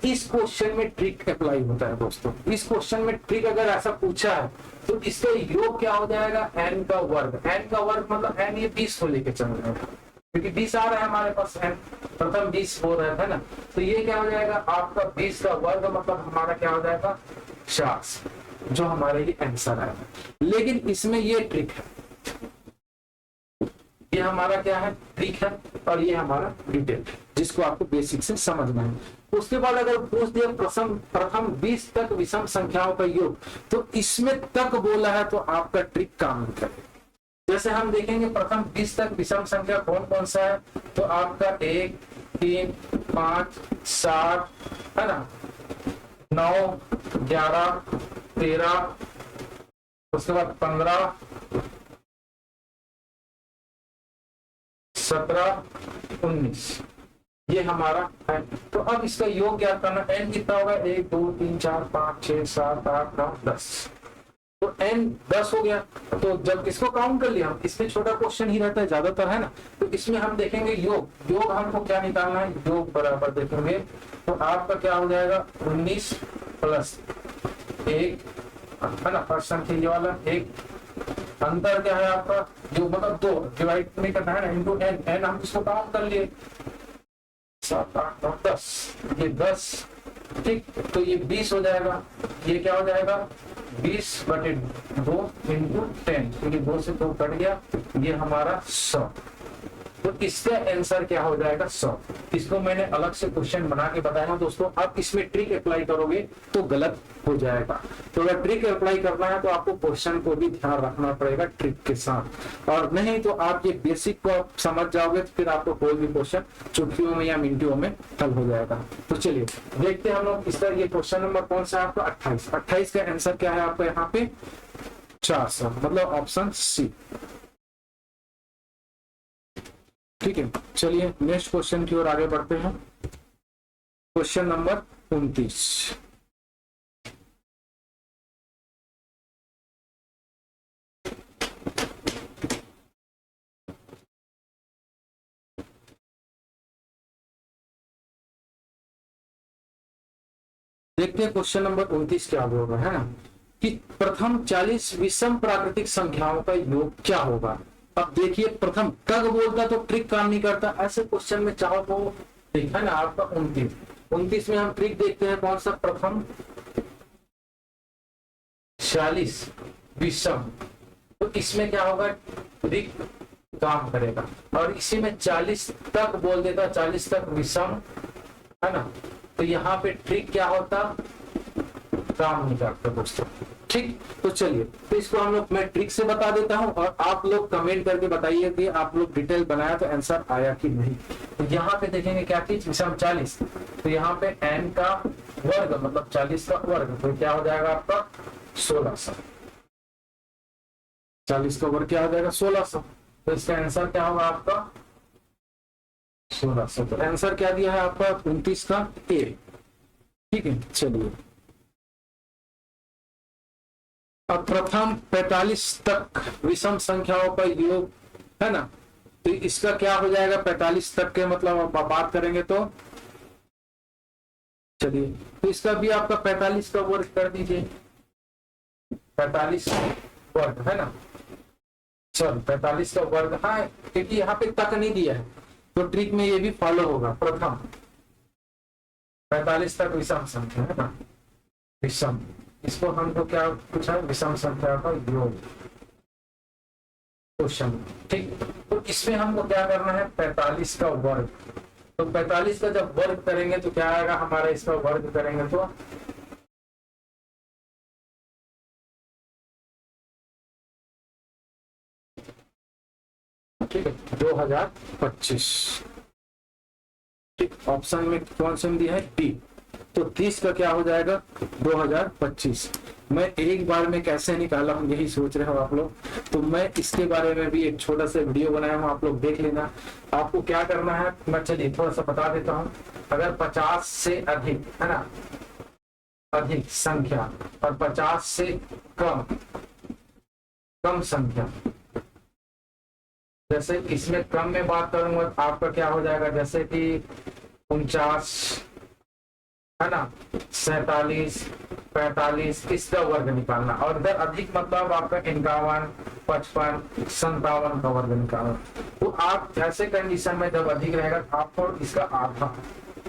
इस क्वेश्चन में ट्रिक अप्लाई होता है दोस्तों, इस क्वेश्चन में ट्रिक अगर ऐसा पूछा है तो इसका योग क्या हो जाएगा n का वर्ग। n का वर्ग मतलब n ये 20 को लेके चल रहा है, क्योंकि 20 आ रहा है हमारे पास, n प्रथम 20 हो रहा था ना, तो ये क्या हो जाएगा आपका 20 का वर्ग मतलब हमारा क्या हो जाएगा 400, जो हमारे लिए आंसर आएगा। लेकिन इसमें ये ट्रिक है, ये हमारा क्या है ट्रिक है, और ये हमारा डिटेल जिसको आपको बेसिक से समझना है। उसके बाद अगर पूछ दिया प्रथम 20 तक विषम संख्याओं का योग, तो इसमें तक बोला है तो आपका ट्रिक काम नहीं करेगा। जैसे हम देखेंगे प्रथम 20 तक विषम संख्या कौन कौन सा है, तो आपका 1, 3, 5, 7 है ना, 9, 11, 13, उसके बाद 15, 17, 19, ये हमारा है। तो अब इसका योग क्या करना, n कितना होगा 1, 2, 3, 4, 5, 6, 7, 8, 9, 10, तो n 10 हो गया। तो जब इसको काउंट कर लिया हम, इसमें छोटा क्वेश्चन ही रहता है ज्यादातर है ना, तो इसमें हम देखेंगे योग हमको क्या निकालना है, योग बराबर देखेंगे तो आपका क्या हो जाएगा 19 प्लस 1 है ना, फर्स्ट संख्या ये वाला 1, अंतर क्या है आपका जो मतलब 2 डिवाइड नहीं करना है ना, इंटू n हम इसको काउंट कर लिए 7, 8, 9, 10, ये 10, ठीक, तो ये 20 हो जाएगा, ये क्या हो जाएगा 20/2 इंटू 10, क्योंकि 2 से 2 कट गया, ये हमारा 100, तो इसका आंसर क्या हो जाएगा 100। इसको मैंने अलग से क्वेश्चन बना के बताया दोस्तों, आप इसमें ट्रिक अप्लाई करोगे तो गलत हो जाएगा। तो अगर ट्रिक अप्लाई करना है तो आपको क्वेश्चन को भी ध्यान रखना पड़ेगा ट्रिक के साथ, और नहीं तो आप ये बेसिक को आप समझ जाओगे तो फिर आपको कोई भी क्वेश्चन चुटकियों में या मिनटियों में हल हो जाएगा। तो चलिए देखते हैं हम लोग इस तरह, ये क्वेश्चन नंबर कौन सा है आपका 28 का आंसर क्या है आपका यहाँ पे 400, मतलब ऑप्शन सी। ठीक है, चलिए नेक्स्ट क्वेश्चन की ओर आगे बढ़ते हैं। क्वेश्चन नंबर 29, देखते हैं क्वेश्चन नंबर 29 क्या होगा, है ना, कि प्रथम 40 विषम प्राकृतिक संख्याओं का योग क्या होगा। अब देखिए प्रथम तक बोलता तो ट्रिक काम नहीं करता, ऐसे क्वेश्चन में चाहो तो देखा ना आपका 29 में हम ट्रिक देखते हैं कौन सा, प्रथम 40 विषम, तो इसमें क्या होगा ट्रिक काम करेगा, और इसी में 40 तक बोल देता 40 तक विषम है ना, तो यहाँ पे ट्रिक क्या होता काम नहीं करता दोस्तों। ठीक, तो चलिए तो इसको हम लोग मैं ट्रिक से बता देता हूं, और आप लोग कमेंट करके बताइए कि आप लोग डिटेल बनाया तो आंसर आया कि नहीं। तो यहाँ पे देखेंगे क्या चीज विषम 40, तो यहाँ पे n का वर्ग मतलब 40 का वर्ग, तो क्या हो जाएगा आपका 1600, 40 का वर्ग क्या हो जाएगा 1600, तो इसका आंसर क्या होगा आपका 1600। तो आंसर क्या दिया है आपका 29 का ए। ठीक है, चलिए अब प्रथम 45 तक विषम संख्याओं का योग है ना, तो इसका क्या हो जाएगा 45 तक के मतलब आप बात करेंगे तो चलिए, तो इसका भी आपका 45 का वर्ग कर दीजिए, 45 वर्ग है ना, चल 45 का वर्ग, हाँ क्योंकि यहाँ पे तक नहीं दिया है तो ट्रिक में ये भी फॉलो होगा। प्रथम 45 तक विषम संख्या है ना, विषम, इसको हमको क्या पूछा है विषम संख्या का योग क्वेश्चन। ठीक, तो इसमें हमको क्या करना है 45 का वर्ग, तो 45 का जब वर्ग करेंगे तो क्या आएगा हमारा, इसका वर्ग करेंगे तो ठीक है 2025। ठीक, ऑप्शन में कौन सा दिया है डी, तो 30 का क्या हो जाएगा 2025। मैं एक बार में कैसे निकाला हूँ यही सोच रहे हो आप लोग, तो मैं इसके बारे में भी एक छोटा सा वीडियो बनाया हूँ, आप लोग देख लेना। आपको क्या करना है मैं चलिए थोड़ा सा बता देता हूँ। अगर 50 से अधिक है ना, अधिक संख्या और 50 से कम कम संख्या, जैसे इसमें कम में बात करूंगा तो आपका क्या हो जाएगा, जैसे कि 49 है ना, 47, 45, इसका वर्ग निकालना। और इधर अधिक मतलब आपका 51, 55, 57 का वर्ग निकालना। तो आप ऐसे कंडीशन में जब अधिक रहेगा तो आपको इसका आधा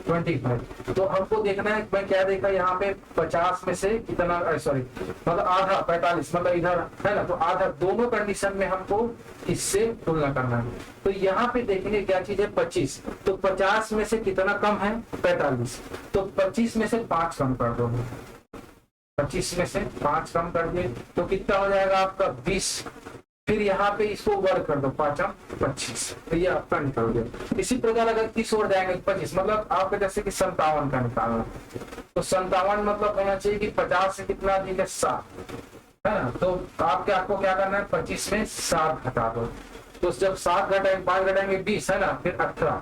25, तो हमको देखना है मैं क्या देखा यहाँ पे 50 में से कितना, सॉरी मतलब आधा 45, मतलब इधर है ना, तो आधा दोनों कंडीशन में हमको इससे तुलना करना है। तो यहाँ पे देखेंगे क्या चीज है 25, तो 50 में से कितना कम है 45, तो 25 में से 5 कम कर दो, 25 में से 5 कम कर दिए तो कितना हो जाएगा आपका 20। फिर यहाँ पे इसको वर्ग कर दो 5 25, तो ये आपका निकल गया। इसी प्रकार अगर 30 और जाएंगे 25, मतलब आपका जैसे कि 57 का निकालना, तो 57 मतलब होना चाहिए कि 50 से कितना अधिक है 7 है ना, तो आपको क्या करना है 25 में 7 घटा दो, तो जब 7 घटाएंगे 5 घटाएंगे 20 है ना, फिर 18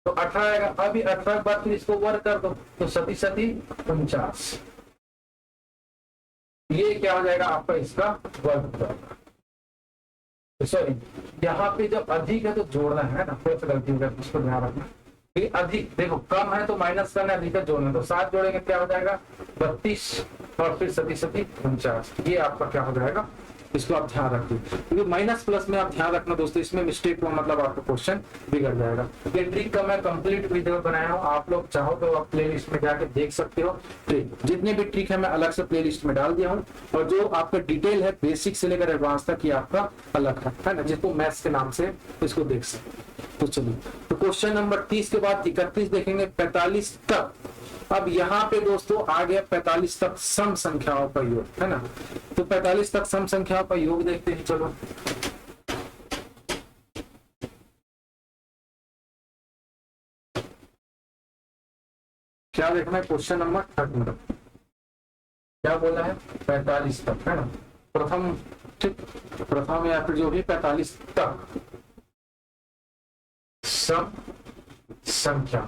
तो 18 आएगा। अभी 18 के बाद फिर इसको वर्ग कर दो, तो 37 49, ये क्या हो जाएगा आपका इसका वर्ग। सॉरी यहाँ पे जब अधिक है तो जोड़ना है ना, थोड़ा सा गलती हो गया, उसको ध्यान रखना। ये अधिक देखो कम है तो माइनस करना है, अधिक है जोड़ना, तो 7 जोड़ेंगे क्या हो जाएगा 32 और फिर 37 49, ये आपका क्या हो जाएगा, इसको आप ध्यान रखिए, क्योंकि माइनस प्लस में आप ध्यान रखना दोस्तों, इसमें मिस्टेक हो मतलब आपका क्वेश्चन बिगड़ जाएगा। ये ट्रिक का मैं कंप्लीट वीडियो बनाया हूँ, आप लोग चाहो तो आप प्लेलिस्ट में जाके देख सकते हो। ट्रिक जितने भी ट्रिक है मैं अलग से प्लेलिस्ट में डाल दिया हूँ, और जो आपका डिटेल है बेसिक से लेकर एडवांस तक, ये आपका अलग है ना, जिसको मैथ्स के नाम से इसको देख सकते। तो चलिए, तो क्वेश्चन नंबर 30 के बाद 31 देखेंगे, 45 तक। अब यहाँ पे दोस्तों आ गया 45 तक सम संख्याओं का योग है ना, तो 45 तक सम संख्याओं का योग देखते हैं। चलो क्या देखना है, क्वेश्चन नंबर 30 क्या बोला है 45 तक है ना, प्रथम ठीक, प्रथम या फिर जो भी 45 तक सम संख्या,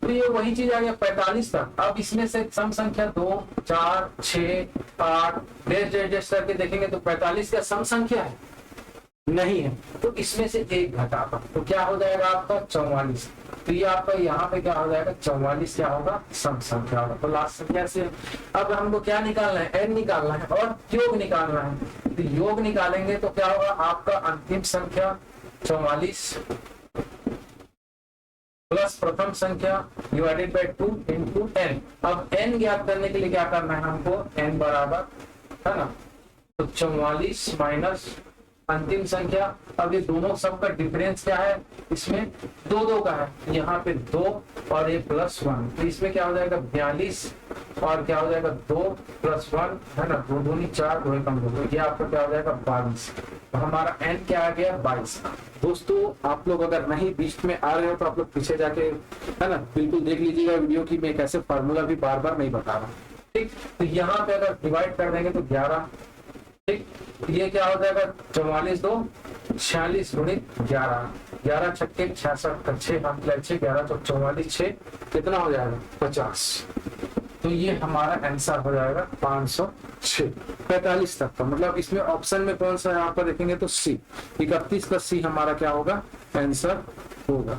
तो ये वही चीज आ गया 45 तक। अब इसमें से सम संख्या 2, 4, 6, 8 डेश करके देखेंगे तो 45 का सम संख्या है नहीं है, तो इसमें से एक घटाता तो क्या हो जाएगा आपका 44, तो ये आपका यहाँ पे क्या हो जाएगा 44 क्या होगा सम संख्या होगा। तो लास्ट संख्या से अब हमको क्या निकालना है, n निकालना है और योग निकालना है। तो योग निकालेंगे तो क्या होगा आपका अंतिम संख्या 44 प्लस प्रथम संख्या डिवाइडेड बाय 2 इंटू n। अब n ज्ञात करने के लिए क्या करना है हमको, n बराबर है ना, तो 44 माइनस अंतिम संख्या। अब ये दोनों सब का डिफरेंस क्या है, इसमें 2 का है, यहाँ पे 2 और ये +1, तो इसमें क्या हो जाएगा 42 और क्या हो जाएगा 2 + 1 है ना, 2 दूनी 4, 2 कम 2, तो ये आपका क्या हो जाएगा 22। तो हमारा n क्या आ गया 22। दोस्तों आप लोग अगर नहीं बीच में आ रहे हो तो आप लोग पीछे जाके है ना बिल्कुल देख लीजिएगा वीडियो की, मैं कैसे फार्मूला भी बार बार नहीं बता रहा, ठीक। तो यहाँ पे अगर डिवाइड कर देंगे तो 11, ठीक, ये क्या हो जाएगा 44 2 46 गुणित 11, 11 छक्के 66 6 हाथ 6 11 तो 44 6 कितना हो जाएगा 50। तो ये हमारा आंसर हो जाएगा 506 45 तक का, मतलब इसमें ऑप्शन में कौन सा है आपका देखेंगे तो सी, 31 का सी हमारा क्या होगा आंसर होगा।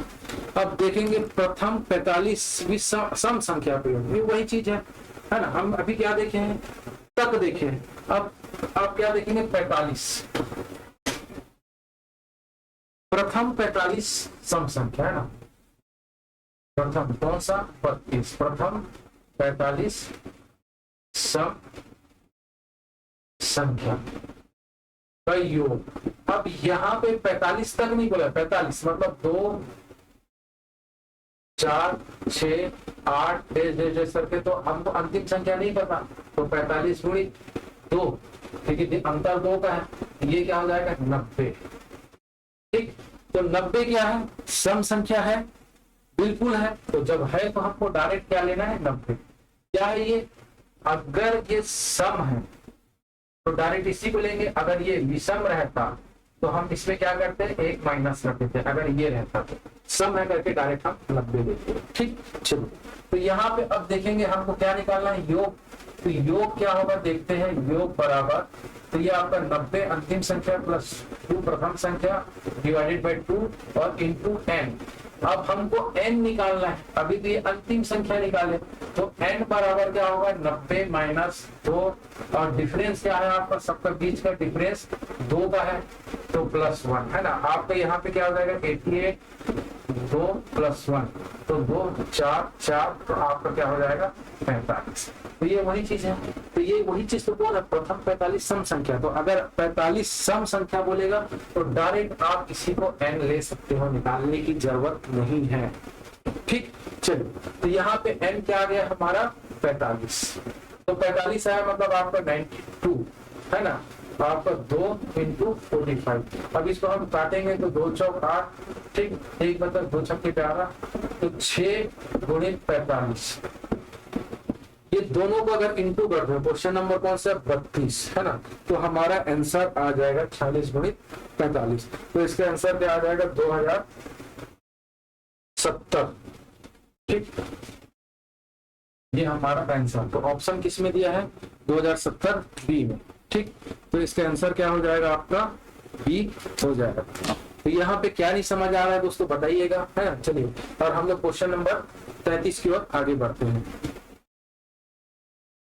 अब देखेंगे प्रथम 45वीं सम संख्या प्रयोग, ये वही चीज है ना, हम अभी क्या देखे हैं तक देखे। अब आप क्या देखेंगे 45 प्रथम 45 सम संख्या है ना, प्रथम कौन सा 32, प्रथम 45 सम संख्या का योग। अब यहाँ पे 45 तक नहीं बोला, 45 मतलब 2 4 6 8 डेश करके, तो हमको अंतिम संख्या नहीं पता, तो 45 गुणित 2, क्योंकि अंतर 2 का है, ये क्या हो जाएगा 90, ठीक। तो 90 क्या है सम संख्या है, बिल्कुल है, तो जब है तो हमको डायरेक्ट क्या लेना है 90, क्या है ये, अगर ये सम है तो डायरेक्ट इसी को लेंगे, अगर ये विषम रहता तो हम इसमें क्या करते हैं, एक माइनस कर देते हैं, अगर ये रहता तो सम है करके डायरेक्ट हम 90 देते हैं। ठीक, चलो तो यहाँ पे अब देखेंगे हमको क्या निकालना है, योग। तो योग क्या होगा देखते हैं, योग बराबर, तो ये आपका 90 अंतिम संख्या प्लस 2 प्रथम संख्या डिवाइडेड बाई 2 और इंटू n। अब हमको n निकालना है, अभी तो ये अंतिम संख्या निकाले, तो n बराबर क्या होगा 90 माइनस 2 और डिफरेंस क्या है आपका, सबका बीच का डिफरेंस 2 का है तो +1 है ना। आपका यहाँ पे क्या हो जाएगा 88, 2 + 1 तो 2 4 4 तो आपका क्या हो जाएगा 45। तो ये वही चीज है, तो ये वही चीज तो बोला प्रथम 45 सम संख्या। तो अगर 45 सम संख्या बोलेगा तो डायरेक्ट आप इसी को n ले सकते हो, निकालने की जरूरत नहीं है। ठीक, चलो तो यहाँ पे n क्या आ गया हमारा 45, तो 45 आया मतलब आपका 92 है ना, तो आपका 2 × 45। अब इसको हम काटेंगे तो 2 चौक 8, ठीक, एक मतलब 2 छक्के 12 तो 6 × 45। ये दोनों को अगर इंटू कर दो, क्वेश्चन नंबर कौन सा 32 है ना, तो हमारा आंसर आ जाएगा 46 × 45। तो इसका आंसर क्या आ जाएगा 2070। ठीक, ये हमारा आंसर, तो ऑप्शन किस में दिया है 2070 बी में। ठीक, तो इसका आंसर क्या हो जाएगा आपका बी हो जाएगा। तो यहाँ पे क्या नहीं समझ आ रहा है दोस्तों बताइएगा, है ना। चलिए और हम लोग क्वेश्चन नंबर 33 की ओर आगे बढ़ते हैं।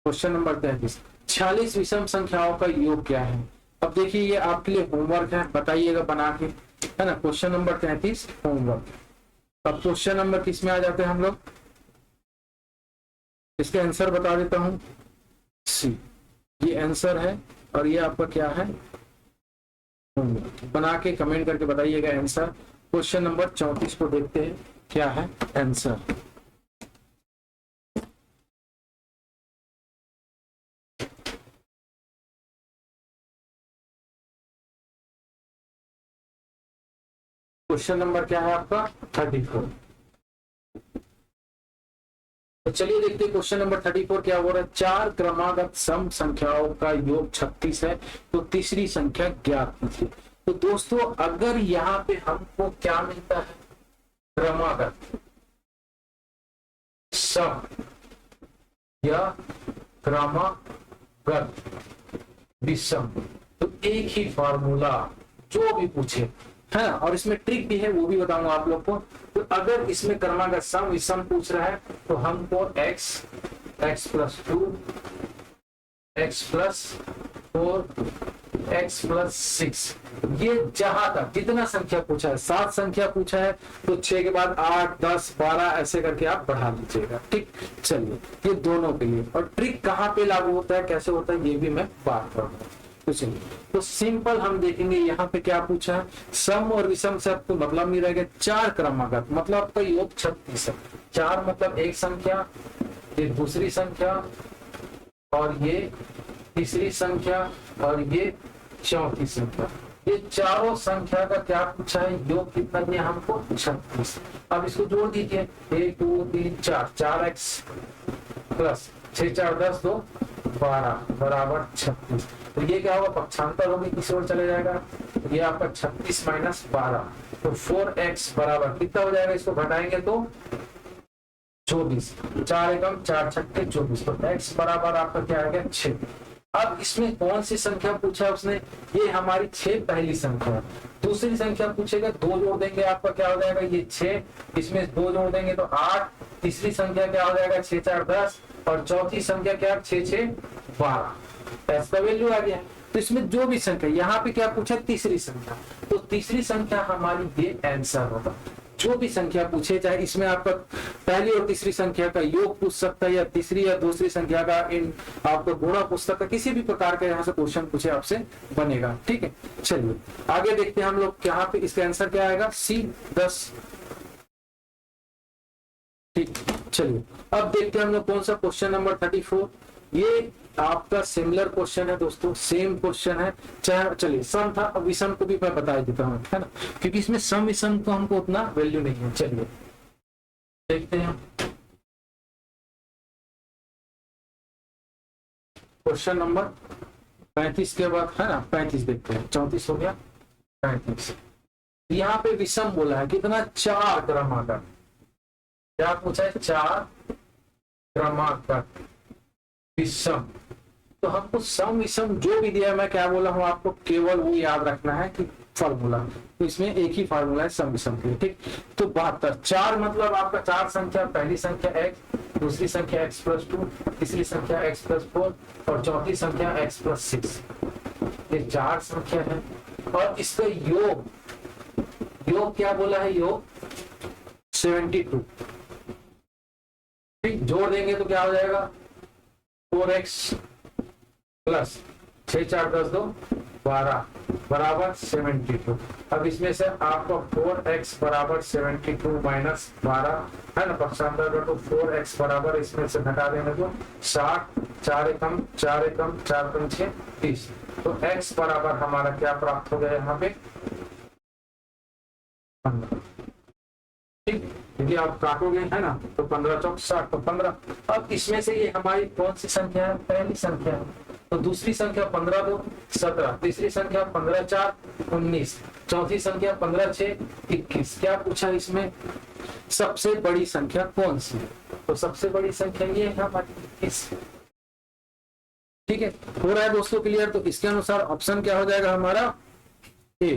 क्वेश्चन नंबर 33, 46 विषम संख्याओं का योग क्या है। अब देखिए ये आपके लिए होमवर्क है, बताइएगा बना के, है ना। Question number 33 homework. अब क्वेश्चन नंबर किस में आ जाते हैं हम लोग, इसके आंसर बता देता हूं, सी ये आंसर है और ये आपका क्या है होमवर्क। बना के कमेंट करके बताइएगा आंसर। क्वेश्चन नंबर 34 को देखते हैं क्या है आंसर। क्वेश्चन नंबर क्या है आपका 34। तो चलिए देखते हैं क्वेश्चन नंबर 34 क्या हो रहा है। 4 क्रमागत सम संख्याओं का योग 36 है, तो तीसरी संख्या ज्ञात कीजिए। तो दोस्तों अगर यहाँ पे हमको क्या मिलता है, क्रमागत सम या क्रमागत विषम, तो एक ही फार्मूला जो भी पूछे है ना, और इसमें ट्रिक भी है वो भी बताऊंगा आप लोग को। तो अगर इसमें क्रमागत सम विषम पूछ रहा है तो हमको x + 2 x + 4 x + 6, ये जहां तक जितना संख्या पूछा है, 7 संख्या पूछा है तो 6 के बाद 8 10 12 ऐसे करके आप बढ़ा लीजिएगा। ठीक, चलिए ये दोनों के लिए, और ट्रिक कहाँ पे लागू होता है कैसे होता है ये भी मैं बात करूंगा। तो चलिए, तो सिंपल हम देखेंगे यहाँ पे क्या पूछा है, सम और विषम से आपको मतलब नहीं रहेगा। 4 क्रमागत मतलब आपका योग 36 है। 4 मतलब एक संख्या, ये दूसरी संख्या, और ये तीसरी संख्या, और ये चौथी संख्या। ये चारों संख्या का क्या पूछा है, योग कितना दिया हमको 36। अब इसको जोड़ दीजिए 1 2 3 4, 4x प्लस 6 4 10 2 12 बराबर 36। तो ये क्या होगा, पक्षांतर होगी, किस ओर चले जाएगा, तो ये आपका 36 - 12 तो 4x बराबर कितना हो जाएगा, इसको घटाएंगे तो 24, 4 एकम 4 छक्के 24, तो x बराबर आपका क्या आ गया 6। अब इसमें कौन सी संख्या पूछा है उसने, ये हमारी 6 पहली संख्या है। दूसरी संख्या पूछेगा 2 जोड़ देंगे आपका क्या हो जाएगा, ये 6, इसमें 2 जोड़ देंगे तो 8, तीसरी संख्या क्या हो जाएगा 6 4 10, और चौथी संख्या क्या 6 6 12, x का वैल्यू आ गया। तो इसमें जो भी संख्या, यहाँ पे क्या पूछा तीसरी संख्या, तो तीसरी संख्या हमारी ये आंसर होगा। जो भी संख्या पूछे, चाहे इसमें आपका पहली और तीसरी संख्या का योग पूछ सकता है, या तीसरी या दूसरी संख्या का इन आपको गुणा पूछ सकता है, किसी भी प्रकार का यहाँ से क्वेश्चन पूछे आपसे बनेगा। ठीक है, चलिए आगे देखते हैं हम लोग, यहाँ पे इसका आंसर क्या आएगा C 10। ठीक, चलिए अब देखते हैं हम लोग कौन सा क्वेश्चन नंबर 34। ये आपका सिमिलर क्वेश्चन है दोस्तों, सेम क्वेश्चन है, चाहे चलिए सम था, अब विषम को भी मैं बता देता हूँ, है ना, क्योंकि इसमें सम विषम को हमको उतना वैल्यू नहीं है। चलिए देखते हैं क्वेश्चन नंबर 35 के बाद है ना, 35 देखते हैं, 34 हो गया, 35। यहाँ पे विषम बोला है, कितना, 4 क्रमांक। क्या पूछा है, 4 क्रमांक विषम। तो हमको सम विषम जो भी दिया है, मैं क्या बोला हूँ आपको, केवल वो याद रखना है कि फॉर्मूला, तो इसमें एक ही फॉर्मूला है सम विषम के लिए, ठीक। तो 72, 4 मतलब आपका 4 संख्या, पहली संख्या x, दूसरी संख्या x+2, तीसरी संख्या x+4 और चौथी संख्या x+6। ये 4 संख्या है और इसका योग, योग क्या बोला है, योग 72। ठीक, जोड़ देंगे तो क्या हो जाएगा, 4x प्लस 6 4 10 2 12 बराबर 72। अब इसमें से आपको 4x बराबर 72 माइनस 12 है ना, पक्षांतर तो 4x बराबर इसमें से घटा देंगे तो 60, 4 एकम 4 एकम 4 पंच 30। तो x बराबर हमारा क्या प्राप्त हो गया यहाँ पे, 15। ठीक, यदि आप काटोगे है ना तो 15 चौक 60 तो 15। अब इसमें से ये हमारी कौन सी संख्या है, पहली संख्या है। तो दूसरी संख्या 15 2 17, तीसरी संख्या 15 4 19, चौथी संख्या 15 6 21। क्या पूछा इसमें, सबसे बड़ी संख्या कौन सी है, तो सबसे बड़ी संख्या ये है हमारी 21। ठीक है, हो रहा है दोस्तों क्लियर। तो इसके अनुसार ऑप्शन क्या हो जाएगा हमारा, ए।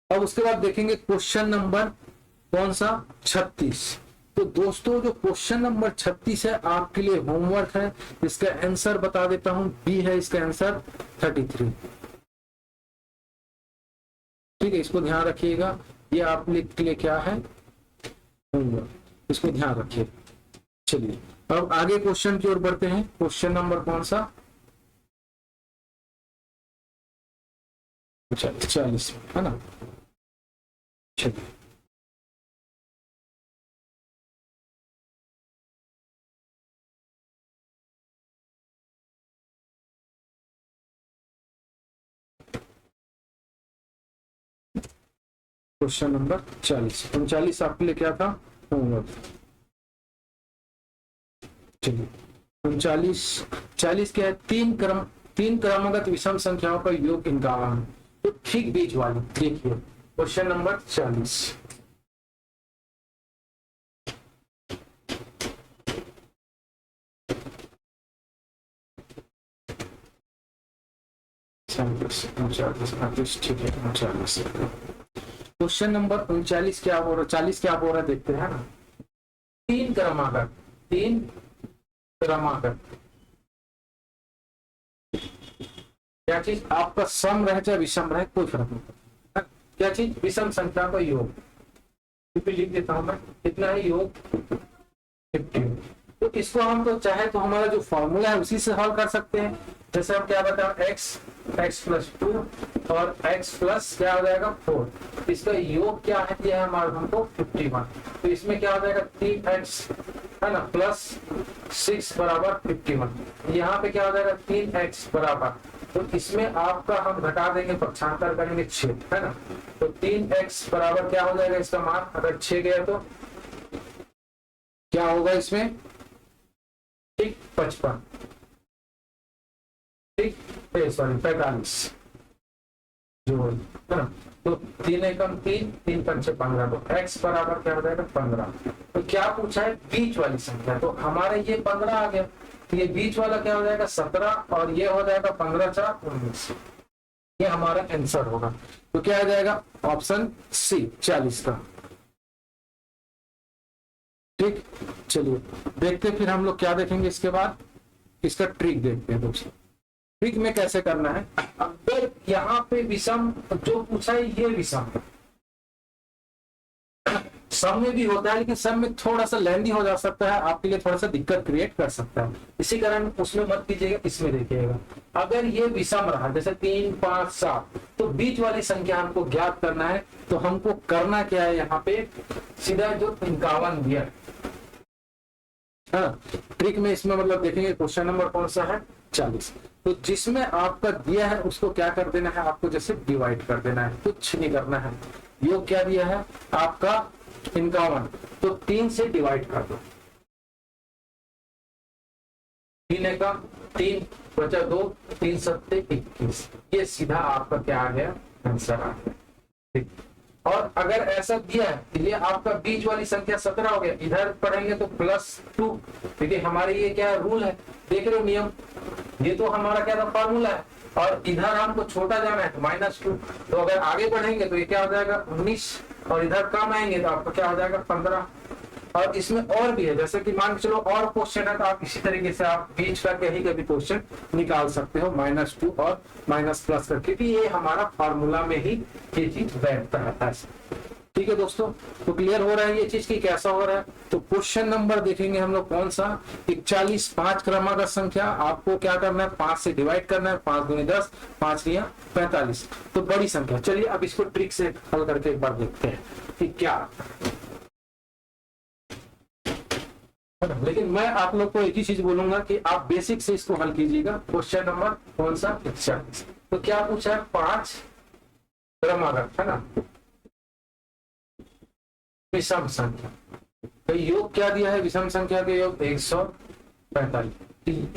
अब उसके बाद देखेंगे क्वेश्चन नंबर कौन सा, 36। तो दोस्तों जो क्वेश्चन नंबर 36 है आपके लिए होमवर्क है, इसका आंसर बता देता हूं, बी है इसका आंसर 33। ठीक है, इसको ध्यान रखिएगा, ये आप के लिए क्या है, होमवर्क, इसको ध्यान रखिए। चलिए अब आगे क्वेश्चन की ओर बढ़ते हैं। क्वेश्चन नंबर कौन सा, 40 है ना। चलिए क्वेश्चन नंबर 40, 39 आपके लिए क्या था, होमवर्क। चलिए 39 क्या है, तीन क्रमागत विषम संख्याओं का योग इनका है। तो ठीक बीच वाली देखिए, क्वेश्चन नंबर 40। ठीक है, 39 क्वेश्चन नंबर 39 क्या हो रहा, 40 क्या हो रहा है देखते हैं ना। तीन क्रमागत क्या चीज, आपका सम रहे चाहे विषम रहे कोई फर्क नहीं पड़ता। क्या चीज, विषम संख्या का योग, लिख देता हूं मैं, कितना है योग 50। तो इसको हम तो चाहे तो हमारा जो फॉर्मूला है उसी से हल कर सकते हैं। जैसे हम क्या बताएं, x+2 और x प्लस क्या हो जाएगा 4, इसका योग क्या है, यह हमारा हमको 51। तो इसमें क्या हो जाएगा 3x है ना प्लस 6 बराबर 51। यहाँ पे क्या हो जाएगा 3x बराबर, तो इसमें आपका हम घटा देंगे, पक्षांतर करेंगे 6 है ना। तो 3x बराबर क्या हो जाएगा इसका मान, अगर 6 गया तो क्या होगा इसमें, ठीक 55, ठीक सॉरी 45 जो है ना। तो 3 एकम 3, 3 पंचे 15, तो x बराबर क्या हो जाएगा 15। तो क्या पूछा है, बीच वाली संख्या, तो हमारा ये 15 आ गया। तो ये बीच वाला क्या हो जाएगा 17 और ये हो जाएगा 15 4 19। ये हमारा आंसर होगा। तो क्या आ जाएगा ऑप्शन सी 40 का। ठीक, चलिए देखते फिर हम लोग क्या देखेंगे इसके बाद, इसका ट्रिक देखते हैं दोस्तों। ट्रिक में कैसे करना है, अगर यहाँ पे विषम जो पूछा है ये विषम है, सब में भी होता है लेकिन सब में थोड़ा सा लेंदी हो जा सकता है, आपके लिए थोड़ा सा दिक्कत क्रिएट कर सकता है, इसी कारण उसमें मत कीजिएगा, इसमें देखिएगा। अगर ये विषम रहा जैसे 3 5 7, तो बीच वाली संख्या हमको ज्ञात करना है। तो हमको करना क्या है, यहाँ पे सीधा जो 51 दिया है ट्रिक में, इसमें मतलब देखेंगे क्वेश्चन नंबर कौन सा है 40। तो जिसमें आपका दिया है उसको क्या कर देना है, आपको जैसे डिवाइड कर देना है, कुछ नहीं करना है। योग क्या दिया है आपका 51, तो 3 से डिवाइड कर दो, 3 एकम 3 बचा 2, 3 सत्ते 21। ये सीधा आपका क्या आ गया, आंसर आ गया। ठीक, और अगर ऐसा दिया है तो ये आपका बीच वाली संख्या 17 हो गया, इधर पढ़ेंगे तो +2, क्योंकि हमारे ये क्या रूल है, देख रहे हो नियम, ये तो हमारा क्या था, फॉर्मूला है, और इधर हमको छोटा जाना है तो -2, तो अगर आगे बढ़ेंगे तो ये क्या हो जाएगा 19, और इधर कम आएंगे तो आपका क्या हो जाएगा 15। और इसमें और भी है, जैसे कि मान के चलो और क्वेश्चन है तो आप इसी तरीके से आप बीच का कहीं का भी क्वेश्चन निकाल सकते हो, -2 और माइनस प्लस करके, क्योंकि ये हमारा फार्मूला में ही ये चीज बैठता है ऐसे। ठीक है दोस्तों, तो क्लियर हो रहा है ये चीज की कैसा हो रहा है। तो क्वेश्चन नंबर देखेंगे हम लोग कौन सा, 41, 5 क्रमागत संख्या, आपको क्या करना है 5 से डिवाइड करना है, 5 दूनी 10, 5 या 45, तो बड़ी संख्या। चलिए अब इसको ट्रिक से हल करके एक बार देखते हैं कि क्या। लेकिन मैं आप लोग को एक ही चीज बोलूंगा कि आप बेसिक से इसको हल कीजिएगा। क्वेश्चन नंबर कौन सा, 41, तो क्या पूछा है, 5 क्रमागत है ना, विषम संख्या, तो योग क्या दिया है, विषम संख्या के योग 145।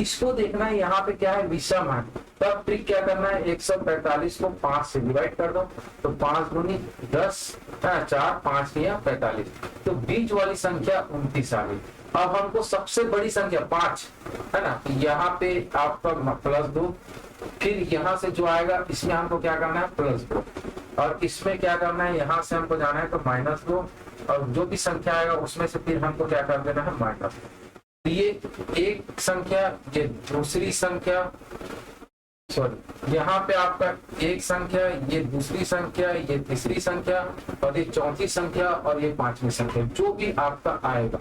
इसको देखना है यहाँ पे क्या है, विषम है, तब ट्रिक क्या करना है, 145 को 5 से डिवाइड कर दो, तो 5 दूनी 10, 4, 5 या 45, तो बीच वाली संख्या 29 आ गई। अब हमको सबसे बड़ी संख्या 5 है ना, यहाँ पे आपका +2, फिर यहाँ से जो आएगा इसमें हमको क्या करना है +2, और इसमें क्या करना है, यहाँ से हमको जाना है तो -2, और जो भी संख्या आएगा उसमें से फिर हमको क्या कर देना है -2। तो ये एक संख्या, ये दूसरी संख्या, सॉरी यहाँ पे आपका एक संख्या, ये दूसरी संख्या, ये तीसरी संख्या, और ये चौथी संख्या, और ये 5वीं संख्या, जो भी आपका आएगा।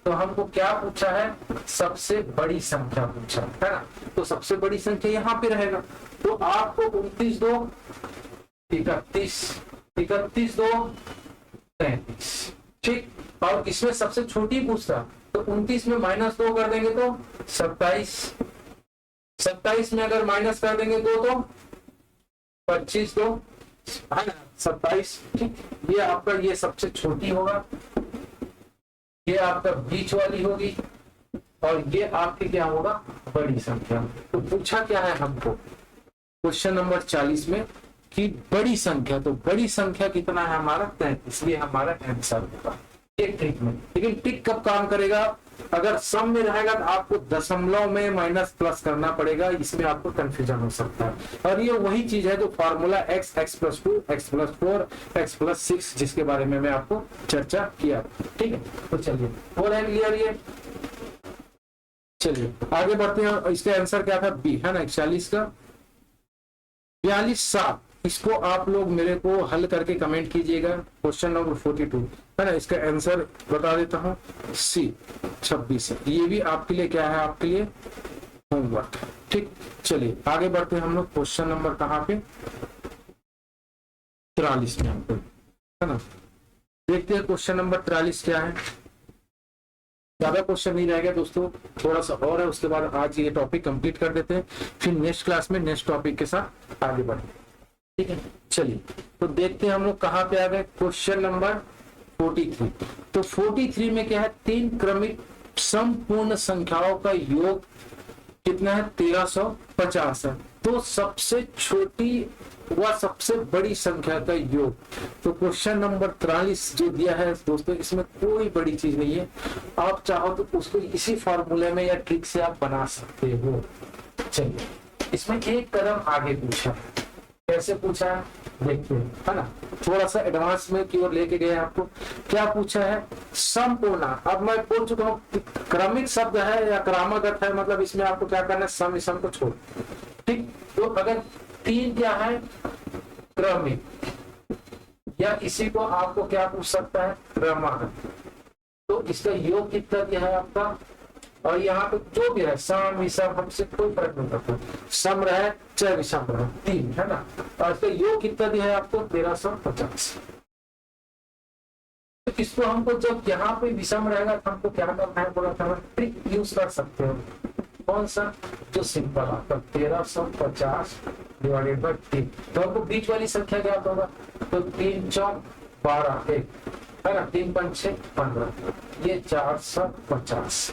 तो हमको क्या पूछा है, सबसे बड़ी संख्या पूछा है ना, तो सबसे बड़ी संख्या यहाँ पे रहेगा, तो आपको 29 2 31, 31 2 33, ठीक। और इसमें सबसे छोटी पूछता, तो 29 में -2 कर देंगे तो 27, 27 में अगर माइनस कर देंगे 2 तो 25 2 है ना 27, ठीक। ये आपका ये सबसे छोटी होगा, ये आपका बीच वाली होगी, और ये आपकी क्या होगा, बड़ी संख्या। तो पूछा क्या है हमको क्वेश्चन नंबर 40 में कि बड़ी संख्या, तो बड़ी संख्या कितना है हमारा 33, इसलिए हमारा आंसर होगा एक ट्रिक में। लेकिन ट्रिक कब काम करेगा, अगर सम में रहेगा तो आपको दशमलव में माइनस प्लस करना पड़ेगा, इसमें आपको कंफ्यूजन हो सकता है। और ये वही चीज है जो formula x, x+2, x+4, x+6 जिसके बारे में मैं आपको चर्चा किया, ठीक है। तो चलिए हो रहा है क्लियर ये, चलिए आगे बढ़ते हैं। इसका आंसर क्या था, बी है ना 41 का 42 7। इसको आप लोग मेरे को हल करके कमेंट कीजिएगा। क्वेश्चन नंबर 42 है ना, इसका आंसर बता देता हूँ, सी 26 है। ये भी आपके लिए क्या है, आपके लिए होमवर्क, ठीक। चलिए आगे बढ़ते हैं हम लोग क्वेश्चन नंबर कहाँ पे, 43 में हमको है ना। देखते हैं क्वेश्चन नंबर 43 क्या है। ज्यादा क्वेश्चन नहीं रहेगा दोस्तों, थोड़ा सा और है, उसके बाद आज ये टॉपिक कंप्लीट कर देते हैं, फिर नेक्स्ट क्लास में नेक्स्ट टॉपिक के साथ आगे बढ़ेंगे, ठीक है। चलिए तो देखते हैं हम लोग कहाँ पे आ गए, क्वेश्चन नंबर 43। तो 43 में क्या है, 3 क्रमिक संपूर्ण संख्याओं का योग कितना है, 1350 है। तो सबसे छोटी व सबसे बड़ी संख्या का योग, तो क्वेश्चन नंबर 43 जो दिया है दोस्तों, इसमें कोई बड़ी चीज नहीं है, आप चाहो तो उसको इसी फॉर्मूले में या ट्रिक से आप बना सकते हो। चलिए इसमें एक कदम आगे पूछा, कैसे पूछा है देखते हैं, है ना। थोड़ा सा एडवांस में की ओर लेके गए आपको। क्या पूछा है, संपूर्ण। अब मैं बोल चुका हूँ क्रमिक शब्द है या क्रमागत है, मतलब इसमें आपको क्या करना है, सम विषम को छोड़, ठीक। तो अगर 3 क्या है क्रमिक, या इसी को आपको क्या पूछ सकता है, क्रमागत, तो इसका योग कितना दिया है आपका, और यहाँ पे जो भी है सम विषम हमसे कोई फर्क नहीं पड़ता, सम रहे चाहे विषम रहे, 3 है ना। और इसका योग कितना दिया है आपको, 1350। तो इसको हमको जब यहाँ पे विषम रहेगा तो हमको क्या करना है, बोला था ट्रिक यूज कर सकते हो। कौन सा, जो सिंपल आपका 1350 डिवाइडेड बाय 3, तो हमको बीच वाली संख्या क्या होगा, तो 3 4 12 1 है ना, 3 5 6 15, ये 450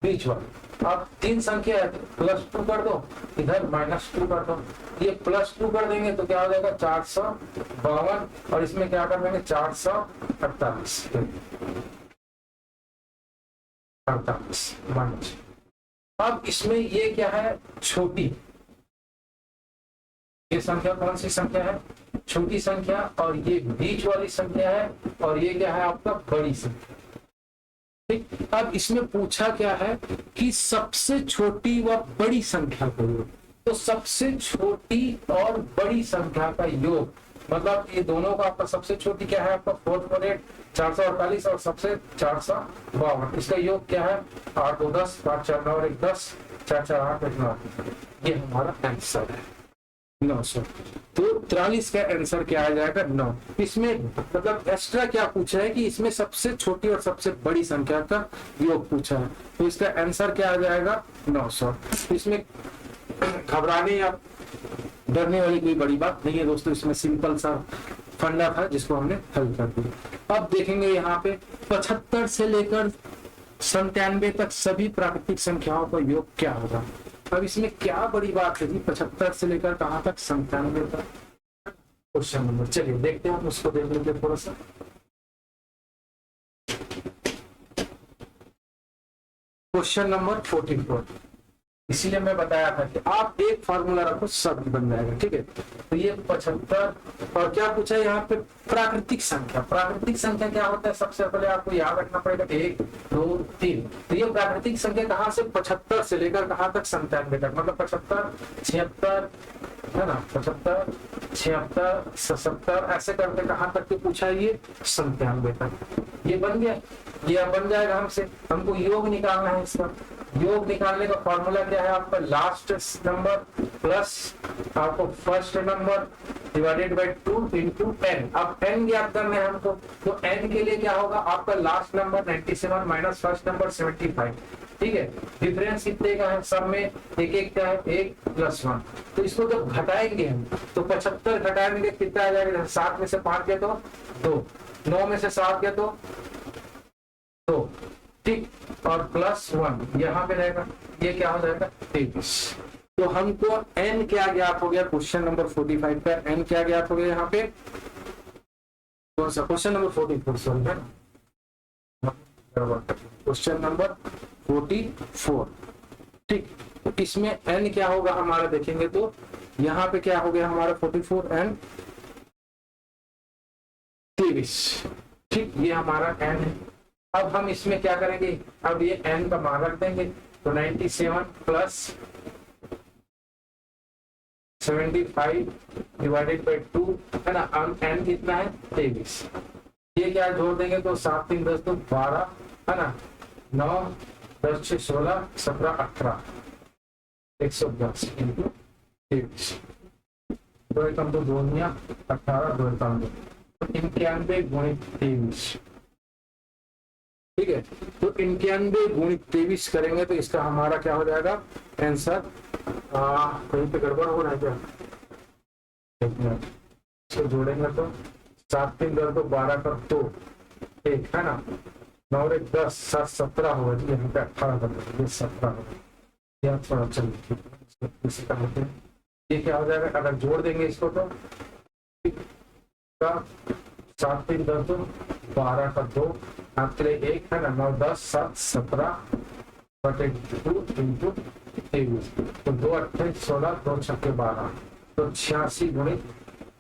बीच वाली। अब 3 संख्या है +2 कर दो, इधर -2 कर दो, ये +2 कर देंगे तो क्या हो जाएगा 452 और इसमें क्या कर देंगे 448 48। अब इसमें ये क्या है छोटी, ये संख्या कौन सी संख्या है छोटी संख्या, और ये बीच वाली संख्या है, और ये क्या है आपका बड़ी संख्या। ठीक, अब इसमें पूछा क्या है कि सबसे छोटी व बड़ी संख्या का योग, तो सबसे छोटी और बड़ी संख्या का योग मतलब ये दोनों का आपका सबसे छोटी क्या है आपका 448 448 और सबसे 452, इसका योग क्या है 8 2 10 5 4 9 1 10 4 4 8 1 9, ये हमारा आंसर है 900। तो 43 का आंसर क्या आ जाएगा 9। इसमें मतलब एक्स्ट्रा क्या पूछा है कि इसमें सबसे छोटी और सबसे बड़ी संख्या का योग पूछा है, तो इसका आंसर क्या आ जाएगा 900। इसमें घबराने या डरने वाली कोई बड़ी बात नहीं है दोस्तों, इसमें सिंपल सा फंडा था जिसको हमने हल कर दिया। अब देखेंगे यहाँ पे 75 से लेकर 97 तक सभी प्राकृतिक संख्याओं का योग क्या होगा। अब इसमें क्या बड़ी बात है जी, 75 से लेकर कहां तक 97 तक क्वेश्चन नंबर, चलिए देखते हैं हम उसको देख लेते हैं थोड़ा सा। क्वेश्चन नंबर 44, इसीलिए मैं बताया था कि आप एक फार्मूला रखो सब बन जाएगा, ठीक है। तो ये 75 और क्या पूछा है यहाँ पे प्राकृतिक संख्या। प्राकृतिक संख्या क्या होता है सबसे पहले आपको याद रखना पड़ेगा 1 2 3। तो ये प्राकृतिक संख्या कहाँ से 75 से लेकर कहाँ तक 97 तक, मतलब 75 76 है ना, 75 76 77 ऐसे करके कहाँ तक के पूछा है ये 97 तक। ये बन गया, ये अब बन जाएगा हमसे, हमको योग निकालना है इसका। योग निकालने का फॉर्मूला क्या है आपका लास्ट नंबर प्लस आपको first number divided by 2 into n। अब n ज्ञात करना है हमको, तो n के लिए क्या होगा आपका last number 97 minus first number 75, ठीक है। डिफरेंस कितने का है सब में, एक एक क्या है 1 + 1। तो इसको जब घटाएंगे हम तो 75 घटाएंगे कितना आ जाएगा, 7 में से 5 गया तो 2, 9 में से 7 गया तो 2, ठीक, और +1 यहाँ पे रहेगा, ये क्या हो जाएगा 23। तो हमको n क्या ज्ञात हो गया क्वेश्चन नंबर 45 का, n क्या ज्ञात हो गया यहाँ पे, कौन सा क्वेश्चन नंबर 44 सॉरी है ना, क्वेश्चन नंबर 44, ठीक। तो इसमें n क्या होगा हमारा देखेंगे तो यहाँ पे क्या हो गया हमारा 44 n 23, ठीक, ये हमारा n है। अब हम इसमें क्या करेंगे, अब ये n का मान रख देंगे, तो 97 प्लस 75 डिवाइडेड बाय 2 है ना, n कितना है 23। ये क्या जोड़ देंगे तो 7 3 10 तो 12 है ना, 9 10 6 16 17 18 110 इंटू 23, 2 एकम तो 2 18 2 एकम 91 गुणित 23, ठीक है। तो 91 गुणित 23 करेंगे तो इसका हमारा क्या हो जाएगा आंसर, कहीं पे गड़बड़ हो रहा है क्या, इसको जोड़ेंगे तो 7 3 10 तो 12 का 2 1 है ना, 9 1 10 7 17 होगा, यहाँ पे 18 कर ये 17 होगा, यहाँ थोड़ा चलिए इसी का होते हैं। ये क्या हो जाएगा अगर जोड़ देंगे इसको तो 7 3 10 तो 12 का 2 आपके लिए 1 है ना, 9 10 7 17 बटे 2 इंटू 23, तो 2 28 16 2 छक्के 12, तो 86 गुणित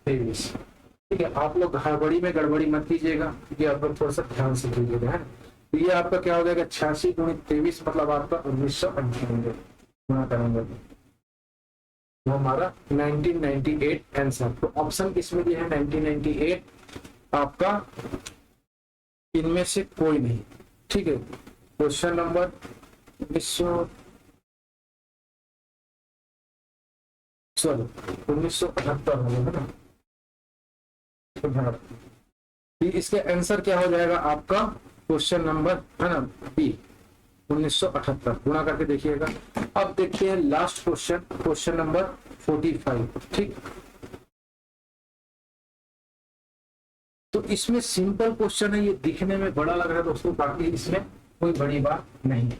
23, ठीक है। आप लोग हड़बड़ी में गड़बड़ी मत कीजिएगा, ये आप लोग थोड़ा सा ध्यान से कीजिएगा है। तो ये आपका क्या हो जाएगा 86 गुणित 23 मतलब आपका 1998 गुणा करेंगे तो हमारा 1998 आंसर। तो ऑप्शन किसमें दिया है 1998, आपका इनमें से कोई नहीं, ठीक है। क्वेश्चन नंबर 1978 है ना, इसके आंसर क्या हो जाएगा आपका क्वेश्चन नंबर है ना बी 1978 गुणा करके देखिएगा। अब देखते हैं लास्ट क्वेश्चन, क्वेश्चन नंबर 45, ठीक। तो इसमें सिंपल क्वेश्चन है, ये दिखने में बड़ा लग रहा है दोस्तों, बाकी इसमें कोई बड़ी बात नहीं।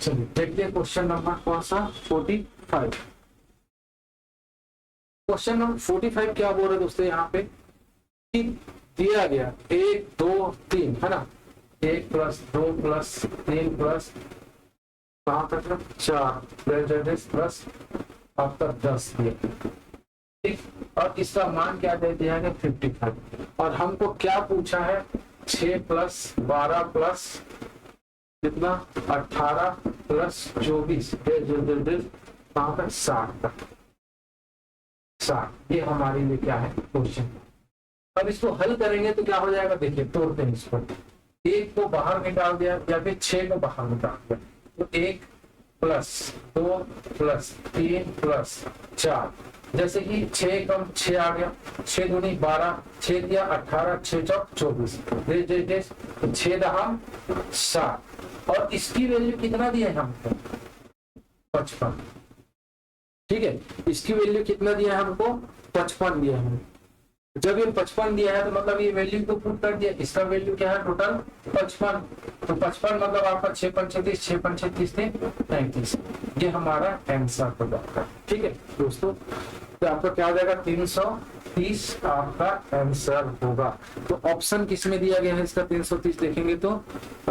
चलिए देखते हैं क्वेश्चन नंबर कौन सा 45। क्वेश्चन नंबर 45 क्या बोल रहे दोस्तों यहाँ पे कि दिया गया 1 2 3 है ना, 1 + 2 + 3 प्लस कहाँ तक है 4 प्लस आपका 10 दिया, ठीक। और इसका मान क्या दे दिया है 55 और हमको क्या पूछा है 6 + 12 प्लस कितना 18 प्लस 24 कहाँ तक 60 तक 60। ये हमारे लिए क्या है क्वेश्चन। अब इसको हल करेंगे तो क्या हो जाएगा, देखिए तोड़ते हैं इसको, 1 को बाहर निकाल दिया या फिर 6 को बाहर निकाल दिया, तो 1 + 2 + 3 + 4, जैसे कि 6 कम 6 आ गया, 6 दूनी 12, 6 दिया 18, 6 चौक 24, 6 दहाम 60 और इसकी वैल्यू कितना दिया है हमको 55, ठीक है। इसकी वैल्यू कितना दिया है हमको 55 दिया है। जब ये 55 दिया है तो मतलब ये वैल्यू तो पुट कर दिया, इसका वैल्यू क्या है टोटल 55, तो 55 मतलब आपका 6 × 35 6 × 36 थे 35, ये हमारा आंसर हो जाता है, ठीक है दोस्तों। तो आपका क्या हो जाएगा 330 आपका आंसर होगा। तो ऑप्शन किस में दिया गया है इसका 330 देखेंगे तो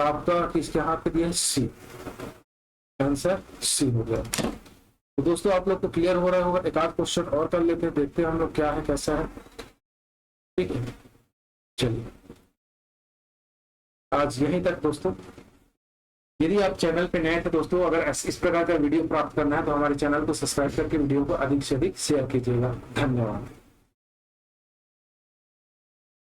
आपका किसके हाथ पे दिया है सी, आंसर सी हो गया। तो दोस्तों आप लोग को क्लियर हो रहा होगा, एक आध क्वेश्चन और कर लेते हैं, देखते हैं हम लोग क्या है कैसा है, ठीक है। चलिए आज यहीं तक दोस्तों। यदि आप चैनल पे नए थे दोस्तों, अगर इस प्रकार का वीडियो प्राप्त करना है तो हमारे चैनल को सब्सक्राइब करके वीडियो को अधिक से अधिक शेयर कीजिएगा। धन्यवाद।